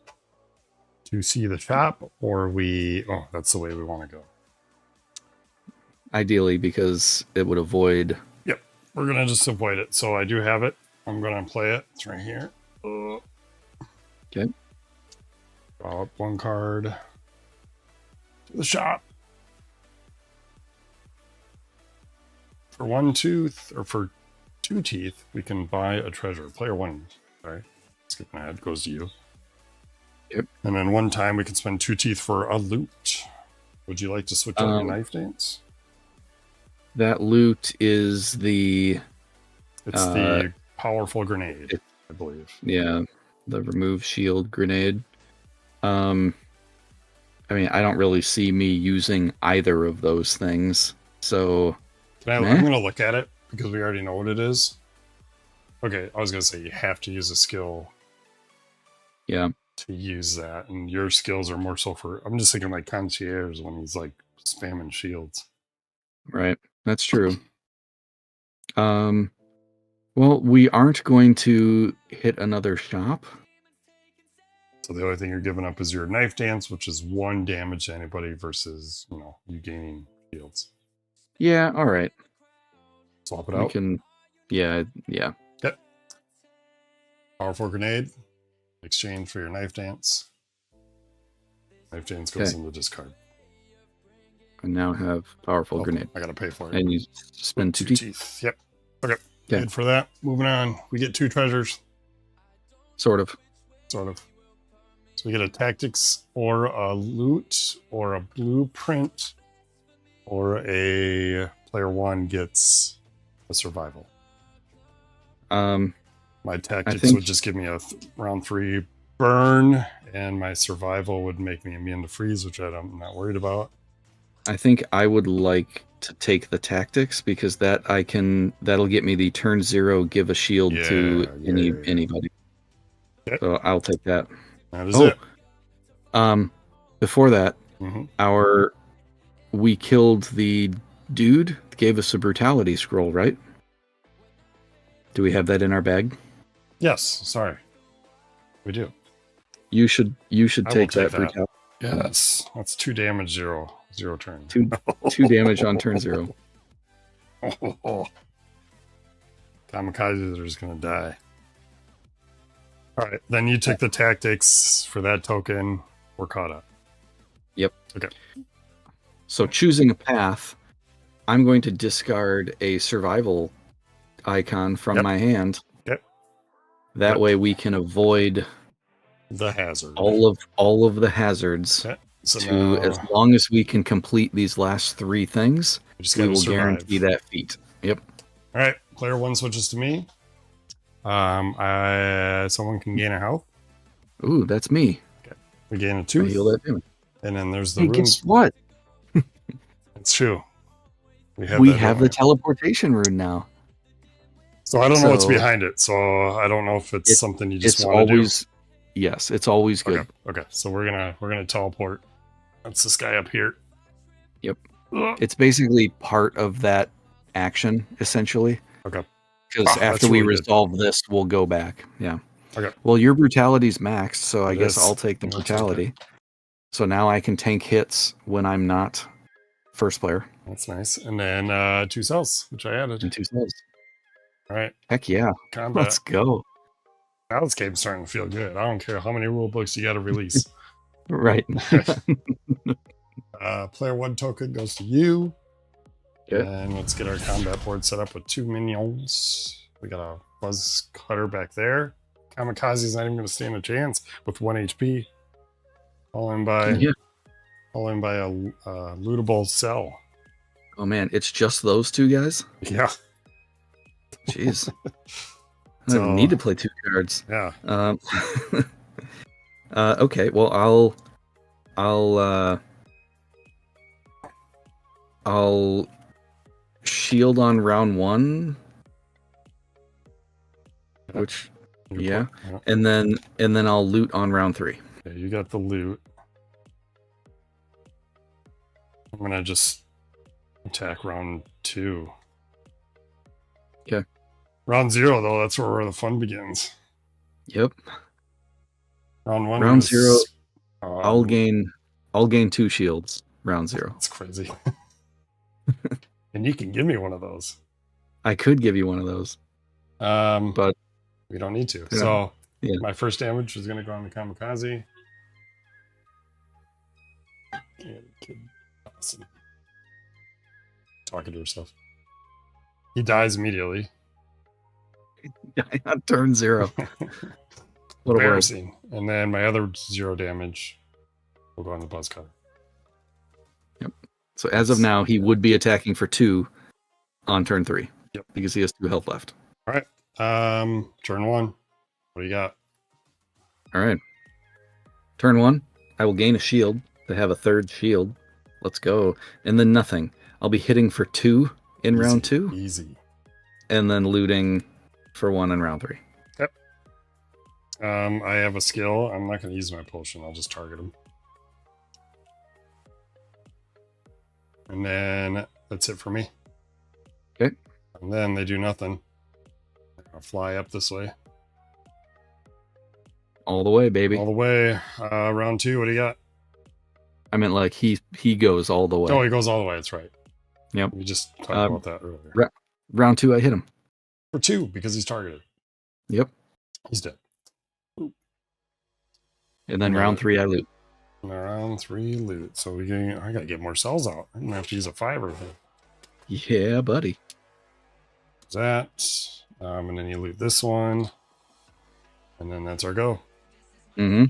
to see the shop, or that's the way we want to go. Ideally, because it would avoid... Yep, we're going to just avoid it. So I do have it. I'm going to play it. It's right here. Okay. Draw up 1 card to the shop. For 1 tooth, or for 2 teeth, we can buy a treasure. Player 1, sorry, skipping ahead, goes to you. Yep. And then 1 time we can spend 2 teeth for a loot. Would you like to switch out your knife dance? That loot is the... It's the powerful grenade, I believe. Yeah, the remove shield grenade. I mean, I don't really see me using either of those things, so... I'm going to look at it, because we already know what it is. Okay, I was going to say you have to use a skill. Yeah. To use that, and your skills are more so for... I'm just thinking like concierge when he's like spamming shields. Right, that's true. Well, we aren't going to hit another shop. So the only thing you're giving up is your knife dance, which is 1 damage to anybody versus, you gaining shields. Yeah, all right. Swap it out. We can... Yeah. Okay. Powerful grenade. Exchange for your knife dance. Knife dance goes in the discard. I now have powerful grenade. I gotta pay for it. And you spend 2 teeth. Yep. Okay. Good for that. Moving on. We get 2 treasures. Sort of. So we get a tactics or a loot or a blueprint, or a player 1 gets a survival. My tactics would just give me a round 3 burn, and my survival would make me immune to freeze, which I'm not worried about. I think I would like to take the tactics, because that'll get me the turn 0 give a shield to anybody. Okay. So I'll take that. That is it. Before that, we killed the dude, gave us a brutality scroll, right? Do we have that in our bag? Yes, sorry. We do. You should take that brutality. Yes. That's 2 damage, 0 turn. 2 damage on turn 0. Kamikazes are just gonna die. Alright, then you take the tactics for that token. We're caught up. Yep. Okay. So choosing a path, I'm going to discard a survival icon from my hand. Yep. That way we can avoid the hazard. All of the hazards. Okay. So as long as we can complete these last 3 things, we will guarantee that feat. Yep. All right. Player 1 switches to me. Someone can gain a health. Ooh, that's me. Okay. We gain a tooth. Heal that damage. And then there's the hey, runes. Guess what? It's true. We have the teleportation rune now. So I don't know what's behind it. So I don't know if it's something you just want to do. Yes, it's always good. Okay. So we're gonna teleport. That's this guy up here. Yep. It's basically part of that action, essentially. Okay. Because after we resolve this, we'll go back. Yeah. Okay. Well, your brutality's maxed, so I guess I'll take the brutality. So now I can tank hits when I'm not first player. That's nice. And then 2 cells, which I added. And 2 cells. All right. Heck yeah. Combat. Let's go. Now this game's starting to feel good. I don't care how many rule books you got to release. Right. Player 1 token goes to you. Okay. And let's get our combat board set up with 2 minions. We got a buzz cutter back there. Kamikaze's not even going to stand a chance with 1 HP. All in by a lootable cell. Oh man, it's just those 2 guys? Yeah. Jeez. I don't need to play 2 cards. Yeah. Okay, well I'll shield on round 1. Which yeah. And then I'll loot on round 3. Okay, you got the loot. I'm gonna just attack round 2. Okay. Round 0 though, that's where the fun begins. Yep. Round 1. Round 0. I'll gain 2 shields. Round 0. That's crazy. And you can give me one of those. I could give you one of those. But we don't need to. Yeah. So yeah. My first damage is going to go on the Kamikaze. Yeah, kid. Awesome. Talking to herself. He dies immediately. On turn 0. What Embarrassing. And then my other 0 damage will go on the buzz cutter. Yep. So as of now, he would be attacking for 2 on turn 3. Yep. Because he has 2 health left. All right. Turn 1. What do you got? All right. Turn 1. I will gain a shield to have a 3rd shield. Let's go. And then nothing. I'll be hitting for 2 in round 2. Easy. And then looting for 1 in round 3. Yep. I have a skill. I'm not going to use my potion. I'll just target him. And then that's it for me. Okay. And then they do nothing. I'll fly up this way. All the way, baby. All the way. Round 2, what do you got? I meant like he goes all the way. Oh, he goes all the way. That's right. Yep. We just talked about that earlier. Round 2, I hit him. For 2, because he's targeted. Yep. He's dead. And then round 3, I loot. And round 3, loot. So I got to get more cells out. I'm going to have to use a 5 or anything. Yeah, buddy. That. And then you loot this one. And then that's our go. Mm-hmm.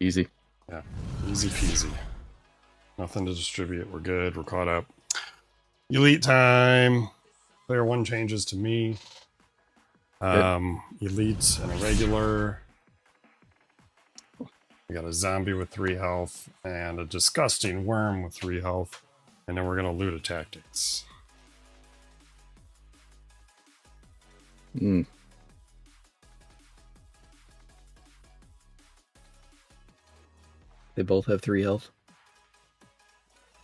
Easy. Yeah. Easy peasy. Nothing to distribute. We're good. We're caught up. Elite time. Player 1 changes to me. Elite and a regular. We got a zombie with 3 health and a disgusting worm with 3 health. And then we're going to loot a tactics. Mm. They both have 3 health.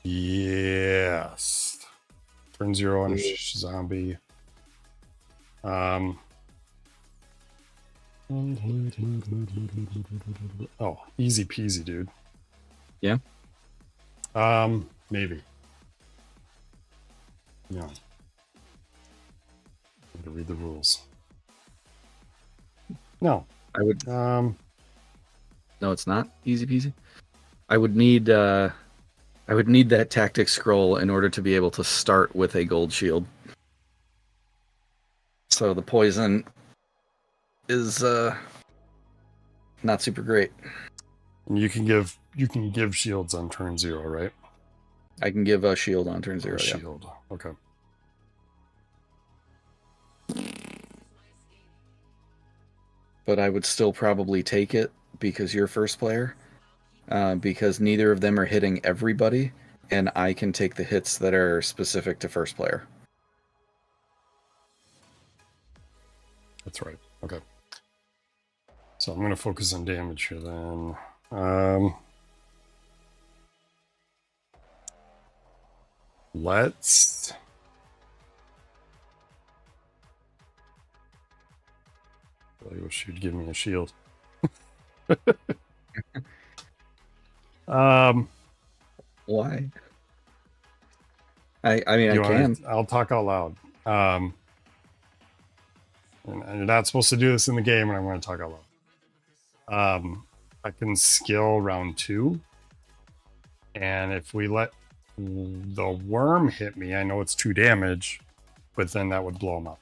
Yes. Turn 0 on a zombie. Oh, easy peasy, dude. Yeah. Maybe. No. I need to read the rules. No. I would. No, it's not easy peasy. I would need that tactic scroll in order to be able to start with a gold shield. So the poison is not super great. And you can give shields on turn 0, right? I can give a shield on turn 0. Yeah. Shield. Okay. But I would still probably take it because you're first player. Because neither of them are hitting everybody, and I can take the hits that are specific to first player. That's right. Okay. So I'm going to focus on damage here then. Let's... I wish you'd give me a shield. Why? I mean, I You can. want to? I'll talk out loud. And you're not supposed to do this in the game, and I'm going to talk out loud. I can skill round 2, and if we let the worm hit me, I know it's 2 damage, but then that would blow him up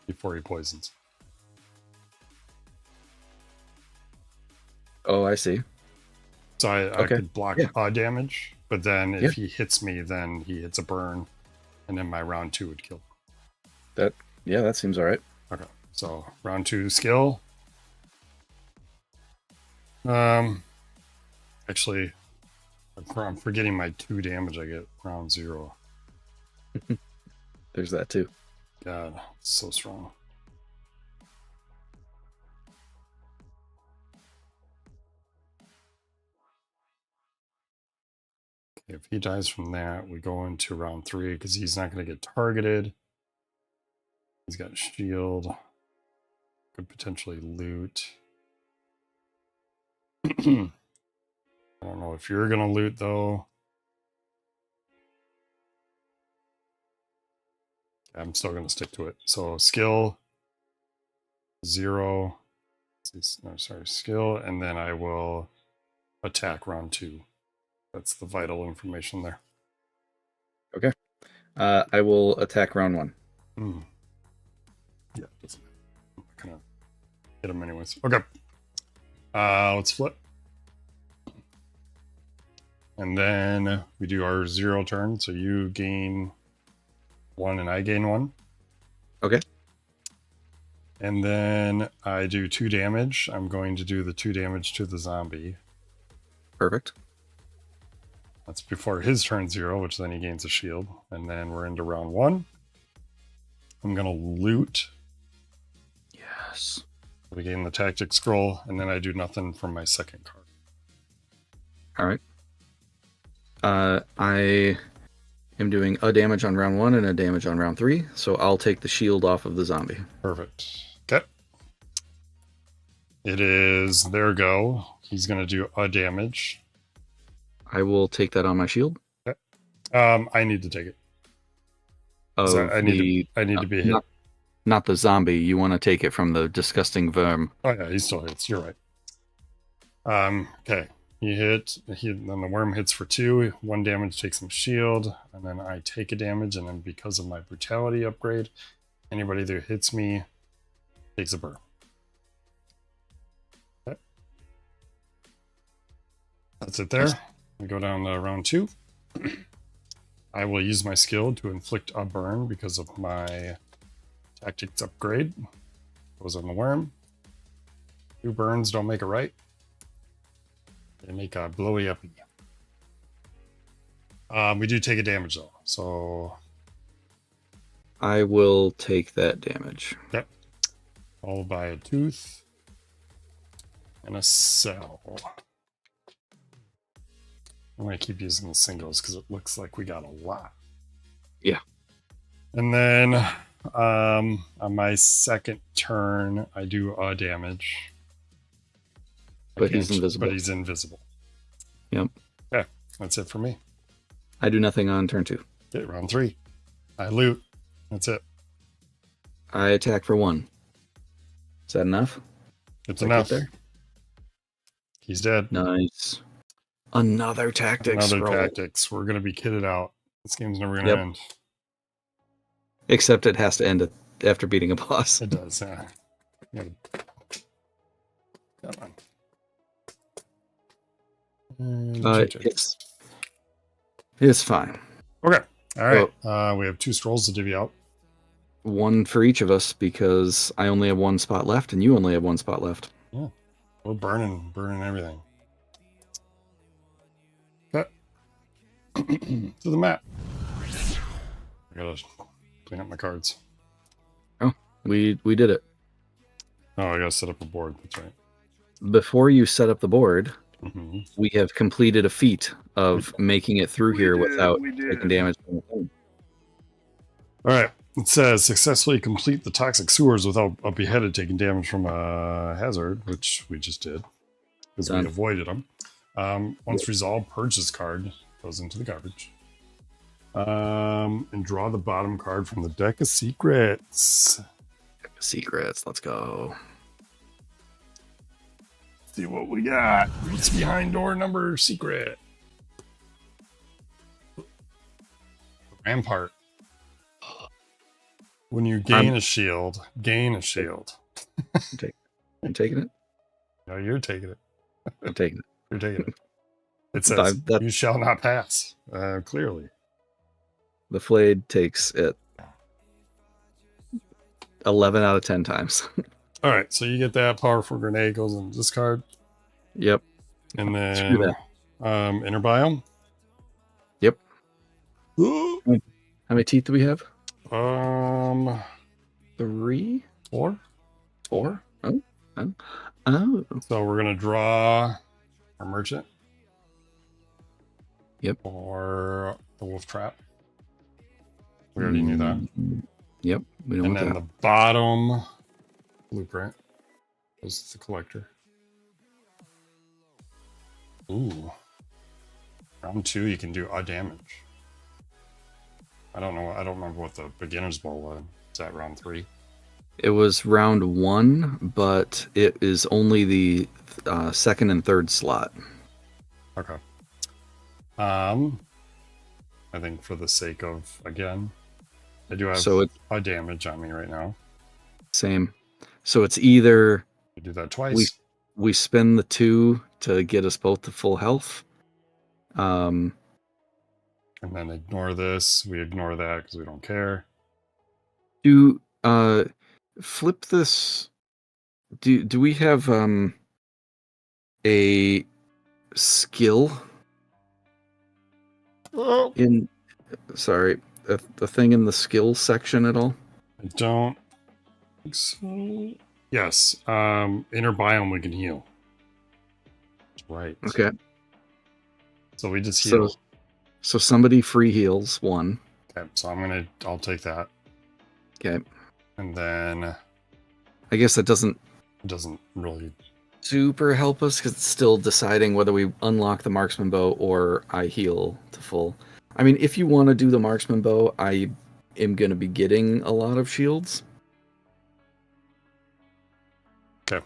before he poisons. Oh, I see. So I Okay. could block Yeah. damage, but then Yeah. if he hits me, then he hits a burn, and then my round 2 would kill. That seems all right. Okay, so round 2 skill. Actually, I'm forgetting my 2 damage I get round 0. There's that too. God, it's so strong. Okay, if he dies from that, we go into round 3 because he's not going to get targeted. He's got shield. Could potentially loot. I don't know if you're going to loot though. I'm still going to stick to it. So skill 0. No, sorry, skill, and then I will attack round 2. That's the vital information there. Okay. I will attack round 1. Yeah, I'm gonna hit him anyways. Okay. Let's flip. And then we do our 0 turn. So you gain 1 and I gain 1. Okay. And then I do 2 damage. I'm going to do the 2 damage to the zombie. Perfect. That's before his turn 0, which then he gains a shield. And then we're into round 1. I'm going to loot. Yes. We gain the tactic scroll, and then I do nothing from my second card. All right. I am doing a damage on round 1 and a damage on round 3, so I'll take the shield off of the zombie. Perfect. Okay. It is their go. He's going to do a damage. I will take that on my shield. Okay. I need to take it. I need to be hit. Not the zombie. You want to take it from the disgusting verm. Oh yeah, he still hits. You're right. Okay. Then the worm hits for 2. 1 damage takes him shield, and then I take a damage, and then because of my brutality upgrade, anybody that hits me takes a burn. Okay. That's it there. We go down to round 2. I will use my skill to inflict a burn because of my tactics upgrade. Goes on the worm. 2 burns don't make a right. They make a blowy uppy. We do take a damage though, so I will take that damage. okay. Followed by a tooth and a cell. I'm gonna keep using the singles because it looks like we got a lot. Yeah. And then on my second turn, I do a damage. But he's invisible. But he's invisible. Yep. Okay, that's it for me. I do nothing on turn 2. Okay, round 3. I loot. That's it. I attack for 1. Is that enough? It's enough. There? He's dead. Nice. Another tactics. Tactics. We're gonna be kitted out. This game's never gonna end. Except it has to end after beating a boss. It does, yeah. Come on. It's fine. Okay. All right. We have 2 scrolls to divvy out. 1 for each of us because I only have 1 spot left and you only have 1 spot left. Yeah. We're burning everything. Okay. To the map. I gotta clean up my cards. Oh, we did it. Oh, I gotta set up a board. That's right. Before you set up the board, Mm-hmm. we have completed a feat of making it through here without taking damage from the thing. All right. It says successfully complete the toxic sewers without a beheaded taking damage from a hazard, which we just did because we avoided them. Once resolved, purge this card, goes into the garbage. And draw the bottom card from the deck of secrets. Secrets. Let's go. See what we got. What's behind door number secret? Rampart. When you gain a shield, gain a shield. I'm taking it. No, you're taking it. I'm taking it. You're taking it. It says, you shall not pass. Clearly. The Flayed takes it 11 out of 10 times. All right, so you get that. Powerful grenade goes in this card. Yep. And then inner biome. Yep. Ooh. How many teeth do we have? 3, 4. Oh. So we're gonna draw our merchant. Yep. Or the wolf trap. We already knew that. Yep. We know and then the bottom blueprint was the collector. Ooh. Round 2, you can do odd damage. I don't know. I don't remember what the beginner's bowl was. Is that round 3? It was round 1, but it is only the second and third slot. Okay. I think for the sake of, again, I do have a damage on me right now. Same. So it's either we do that twice. We spend the 2 to get us both to full health. And then ignore this. We ignore that because we don't care. Do flip this. Do we have a skill in a thing in the skill section at all? I don't think so. Yes. Inner biome we can heal. Right. Okay. So we just heal. So somebody free heals 1. Okay, so I'll take that. Okay. And then I guess that doesn't really super help us because it's still deciding whether we unlock the marksman bow or I heal to full. I mean, if you want to do the marksman bow, I am going to be getting a lot of shields. Okay.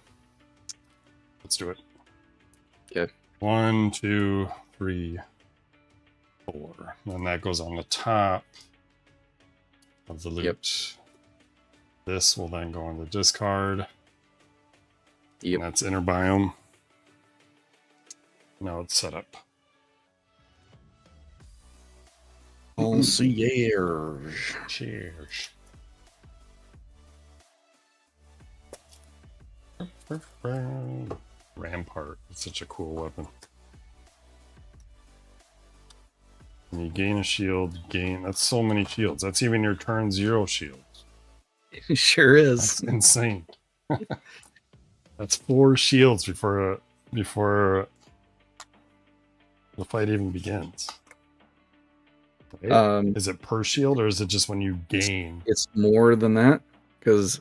Let's do it. Okay. 1, 2, 3, 4. And that goes on the top of the loot. Yep. This will then go on the discard. Yep. And that's inner biome. Now it's set up. Concierge. Cheers. Rampart. It's such a cool weapon. When you gain a shield, that's so many shields. That's even your turn 0 shields. It sure is. That's insane. That's 4 shields before the fight even begins. Right? Is it per shield or is it just when you gain? It's more than that because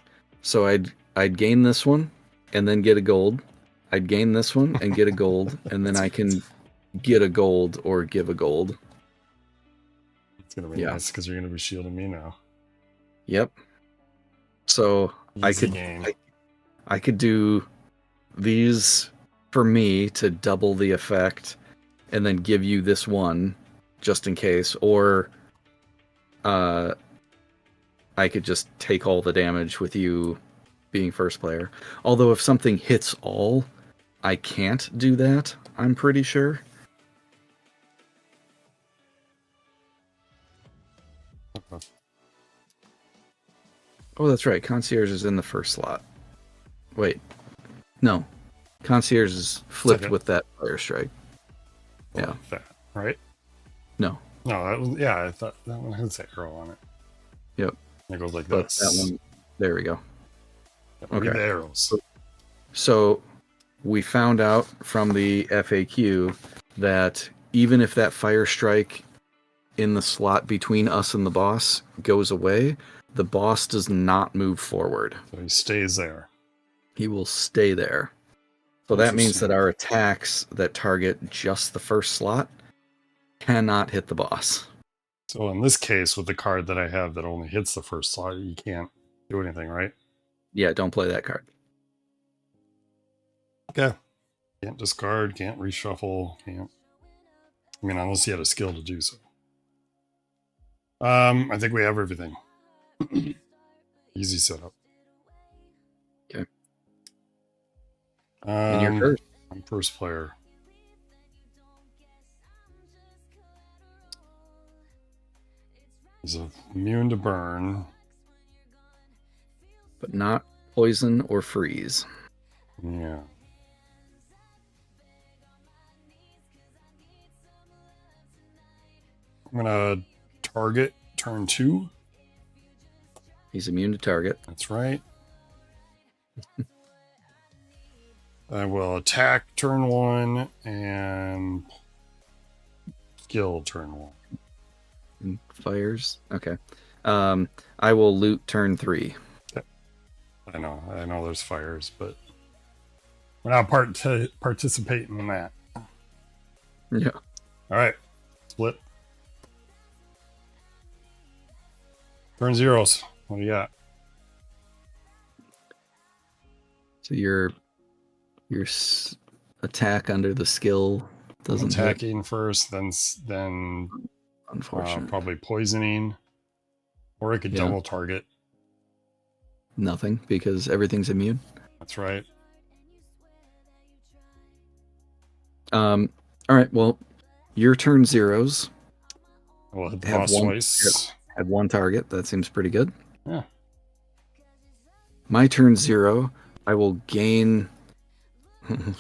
I'd gain this one and then get a gold. I'd gain this one and get a gold, and then I can get a gold or give a gold. It's gonna be nice because you're gonna be shielding me now. Yep. So Easy I could do these for me to double the effect, and then give you this one just in case, or I could just take all the damage with you being first player. Although if something hits all, I can't do that, I'm pretty sure. Okay. Oh, that's right. Concierge is in the first slot. Wait. No. Concierge is flipped with that fire strike. Like yeah. That, right? No. No, that was, yeah, I thought that one has that arrow on it. Yep. It goes like but this. That one, there we go. Okay. The arrows. So we found out from the FAQ that even if that fire strike in the slot between us and the boss goes away, the boss does not move forward. So he stays there. He will stay there. So that means that our attacks that target just the first slot cannot hit the boss. So in this case, with the card that I have that only hits the first slot, you can't do anything, right? Yeah, don't play that card. Okay. Can't discard, can't reshuffle, can't. I mean, unless you had a skill to do so. I think we have everything. Easy setup. Okay. And you're first. I'm first player. He's immune to burn. But not poison or freeze. Yeah. I'm gonna target turn 2. He's immune to target. That's right. I will attack turn 1 and skill turn 1. And fires. Okay. I will loot turn 3. I know there's fires, but we're not participating in that. Yeah. All right. Split. Turn zeros. What do you got? So your attack under the skill doesn't hit. Attacking first, then Unfortunately. probably poisoning, or it could double target. Nothing, because everything's immune. That's right. All right. Well, your turn zeros. We'll hit the boss twice. Have one target. That seems pretty good. Yeah. My turn 0. I will gain.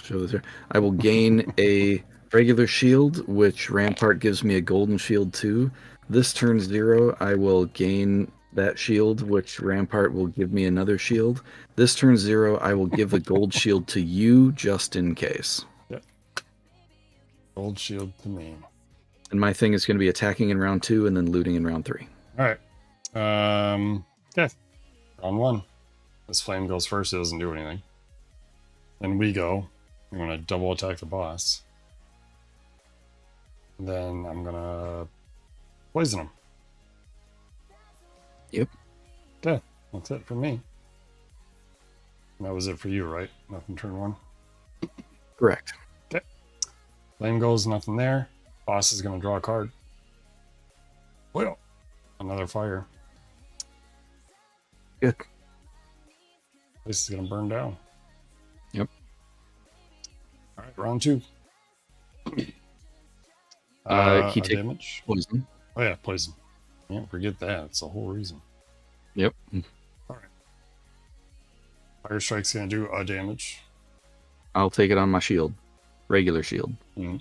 Show this here. I will gain a regular shield, which Rampart gives me a golden shield too. This turn 0, I will gain that shield, which Rampart will give me another shield. This turn 0, I will give the gold shield to you just in case. Yep. Gold shield to me. And my thing is going to be attacking in round 2 and then looting in round 3. All right. Okay. Round 1. This flame goes first. It doesn't do anything. Then we go. I'm going to double attack the boss. And then I'm going to poison him. Yep. Okay. That's it for me. And that was it for you, right? Nothing turn 1? Correct. Okay. Flame goes, nothing there. Boss is going to draw a card. Well, another fire. Good. This is going to burn down. Yep. All right, round 2. He takes damage. poison. Oh yeah, poison. Can't forget that. It's the whole reason. Yep. All right. Fire strike's going to do a damage. I'll take it on my shield. Regular shield. Mm-hmm.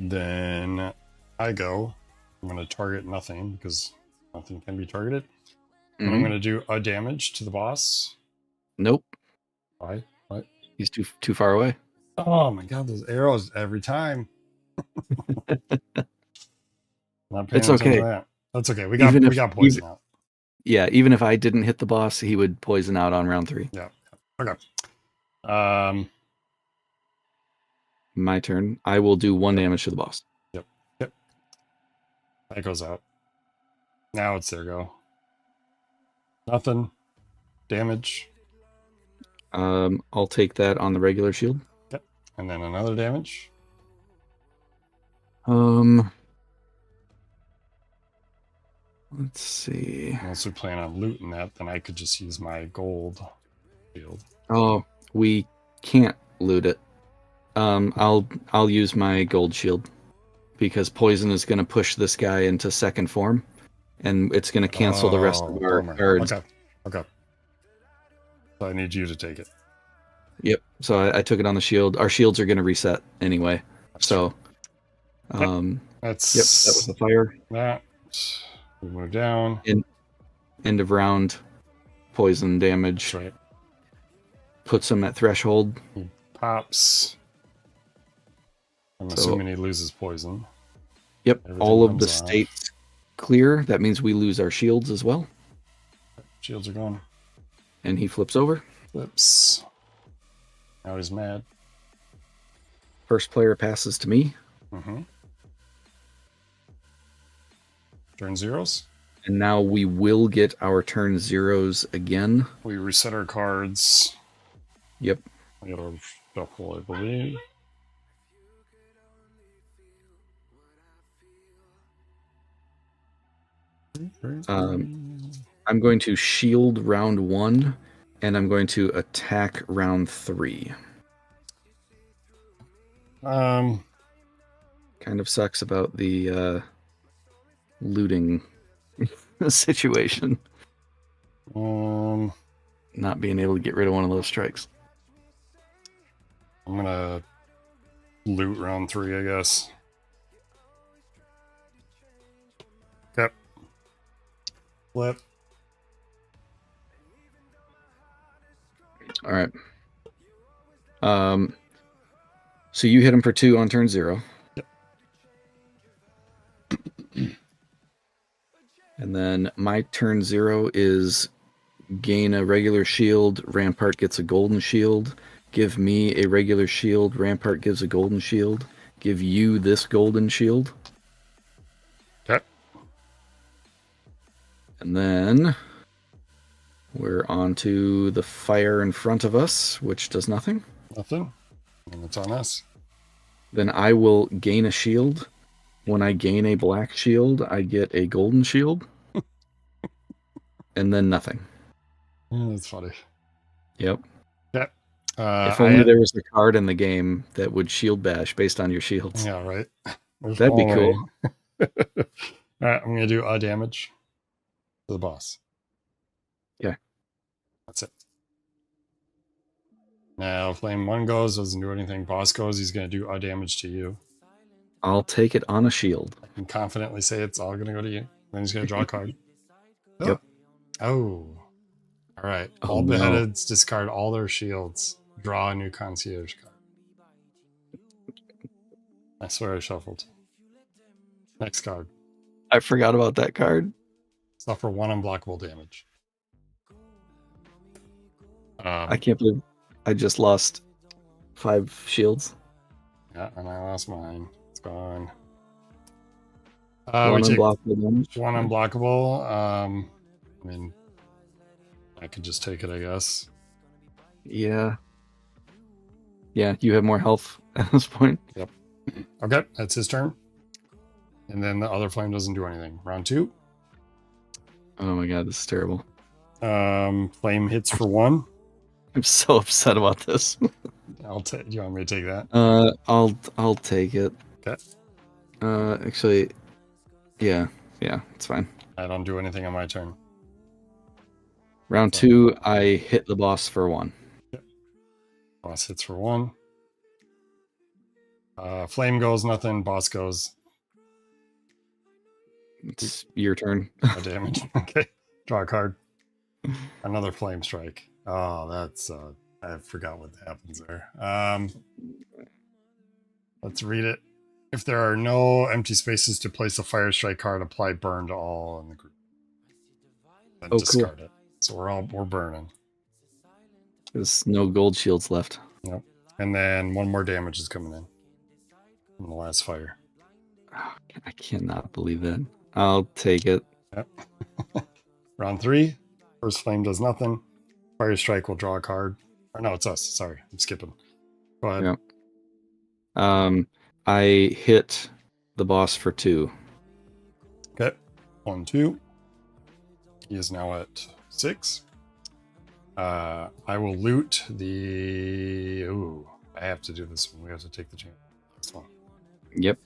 Then I go. I'm going to target nothing because nothing can be targeted. And I'm going to do a damage to the boss. Nope. Why? What? He's too far away. Oh my god, those arrows every time. Not paying It's okay. to that. That's okay. We got poison out. Yeah, even if I didn't hit the boss, he would poison out on round 3. Yeah. Okay. My turn. I will do 1 damage to the boss. Yep. That goes out. Now it's their go. Nothing. Damage. I'll take that on the regular shield. Yep. And then another damage. Let's see. Unless we plan on looting that, then I could just use my gold shield. Oh, we can't loot it. I'll use my gold shield because poison is going to push this guy into second form, and it's going to cancel the rest of our cards. Okay. So I need you to take it. Yep. So I took it on the shield. Our shields are going to reset anyway. So, that's yep. That was the fire. That we move down. End of round. Poison damage. That's right. Puts him at threshold. He pops. I'm assuming he loses poison. Yep. Everything all of the comes off. states clear. That means we lose our shields as well. Shields are gone. And he flips over. Flips. Now he's mad. First player passes to me. Mm-hmm. Turn zeros. And now we will get our turn zeros again. We reset our cards. Yep. I gotta shuffle, I believe. I'm going to shield round 1, and I'm going to attack round 3. Kind of sucks about the looting situation. Not being able to get rid of one of those strikes. I'm gonna loot round 3, I guess. Yep. Flip. All right. So you hit him for 2 on turn 0. Yep. And then my turn 0 is gain a regular shield, Rampart gets a golden shield. Give me a regular shield, Rampart gives a golden shield. Give you this golden shield. Okay. And then we're on to the fire in front of us, which does nothing. Nothing. And it's on us. Then I will gain a shield. When I gain a black shield, I get a golden shield. And then nothing. That's funny. Yep. Yep. If only there was a card in the game that would shield bash based on your shields. Yeah, right. That'd be cool. All right, I'm going to do damage to the boss. Yeah. That's it. Now, Flame 1 goes, doesn't do anything. Boss goes, he's going to do damage to you. I'll take it on a shield. I can confidently say it's all going to go to you. Then he's going to draw a card. Yep. Oh. All right. Oh, All no. beheadeds discard all their shields. Draw a new concierge card. I swear I shuffled. Next card. I forgot about that card. Suffer 1 unblockable damage. I can't believe I just lost 5 shields. Yeah, and I lost mine. It's gone. One we take unblockable damage. 1 unblockable. I mean, I could just take it, I guess. Yeah. Yeah, you have more health at this point. Yep. Okay, that's his turn. And then the other flame doesn't do anything. Round 2. Oh my god, this is terrible. Flame hits for 1. I'm so upset about this. Do you want me to take that? I'll take it. Okay. Actually, yeah, it's fine. I don't do anything on my turn. Round 2, I hit the boss for 1. Yep. Boss hits for 1. Flame goes, nothing. Boss goes. It's your turn. No damage. Okay. Draw a card. Another flame strike. Oh, that's I forgot what happens there. Let's read it. If there are no empty spaces to place a fire strike card, apply burn to all in the group. Then discard it. So we're burning. There's no gold shields left. Yep. And then 1 more damage is coming in from the last fire. Oh, I cannot believe that. I'll take it. Yep. Round 3. First flame does nothing. Fire strike will draw a card. Or no, it's us. Sorry, I'm skipping. Go ahead. Yep. I hit the boss for 2. Okay. 1, 2. He is now at 6. I will loot the. Ooh, I have to do this one. We have to take the chance. This one. Yep.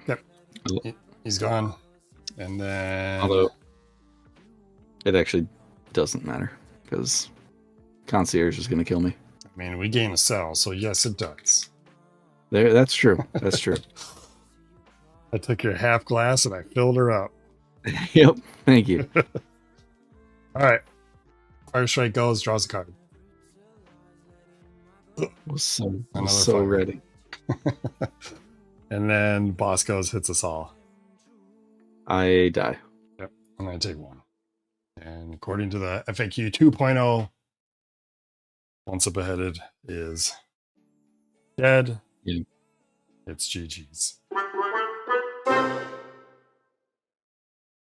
Yep. He's gone. And then. Although it actually doesn't matter because concierge is going to kill me. I mean, we gain a cell, so yes, it does. That's true. That's true. I took your half glass and I filled her up. Yep. Thank you. All right. Fire strike goes, draws a card. Was so fire. ready. And then boss goes, hits us all. I die. Yep. I'm going to take 1. And according to the FAQ 2.0, once a beheaded is dead, Yeah. it's GG's.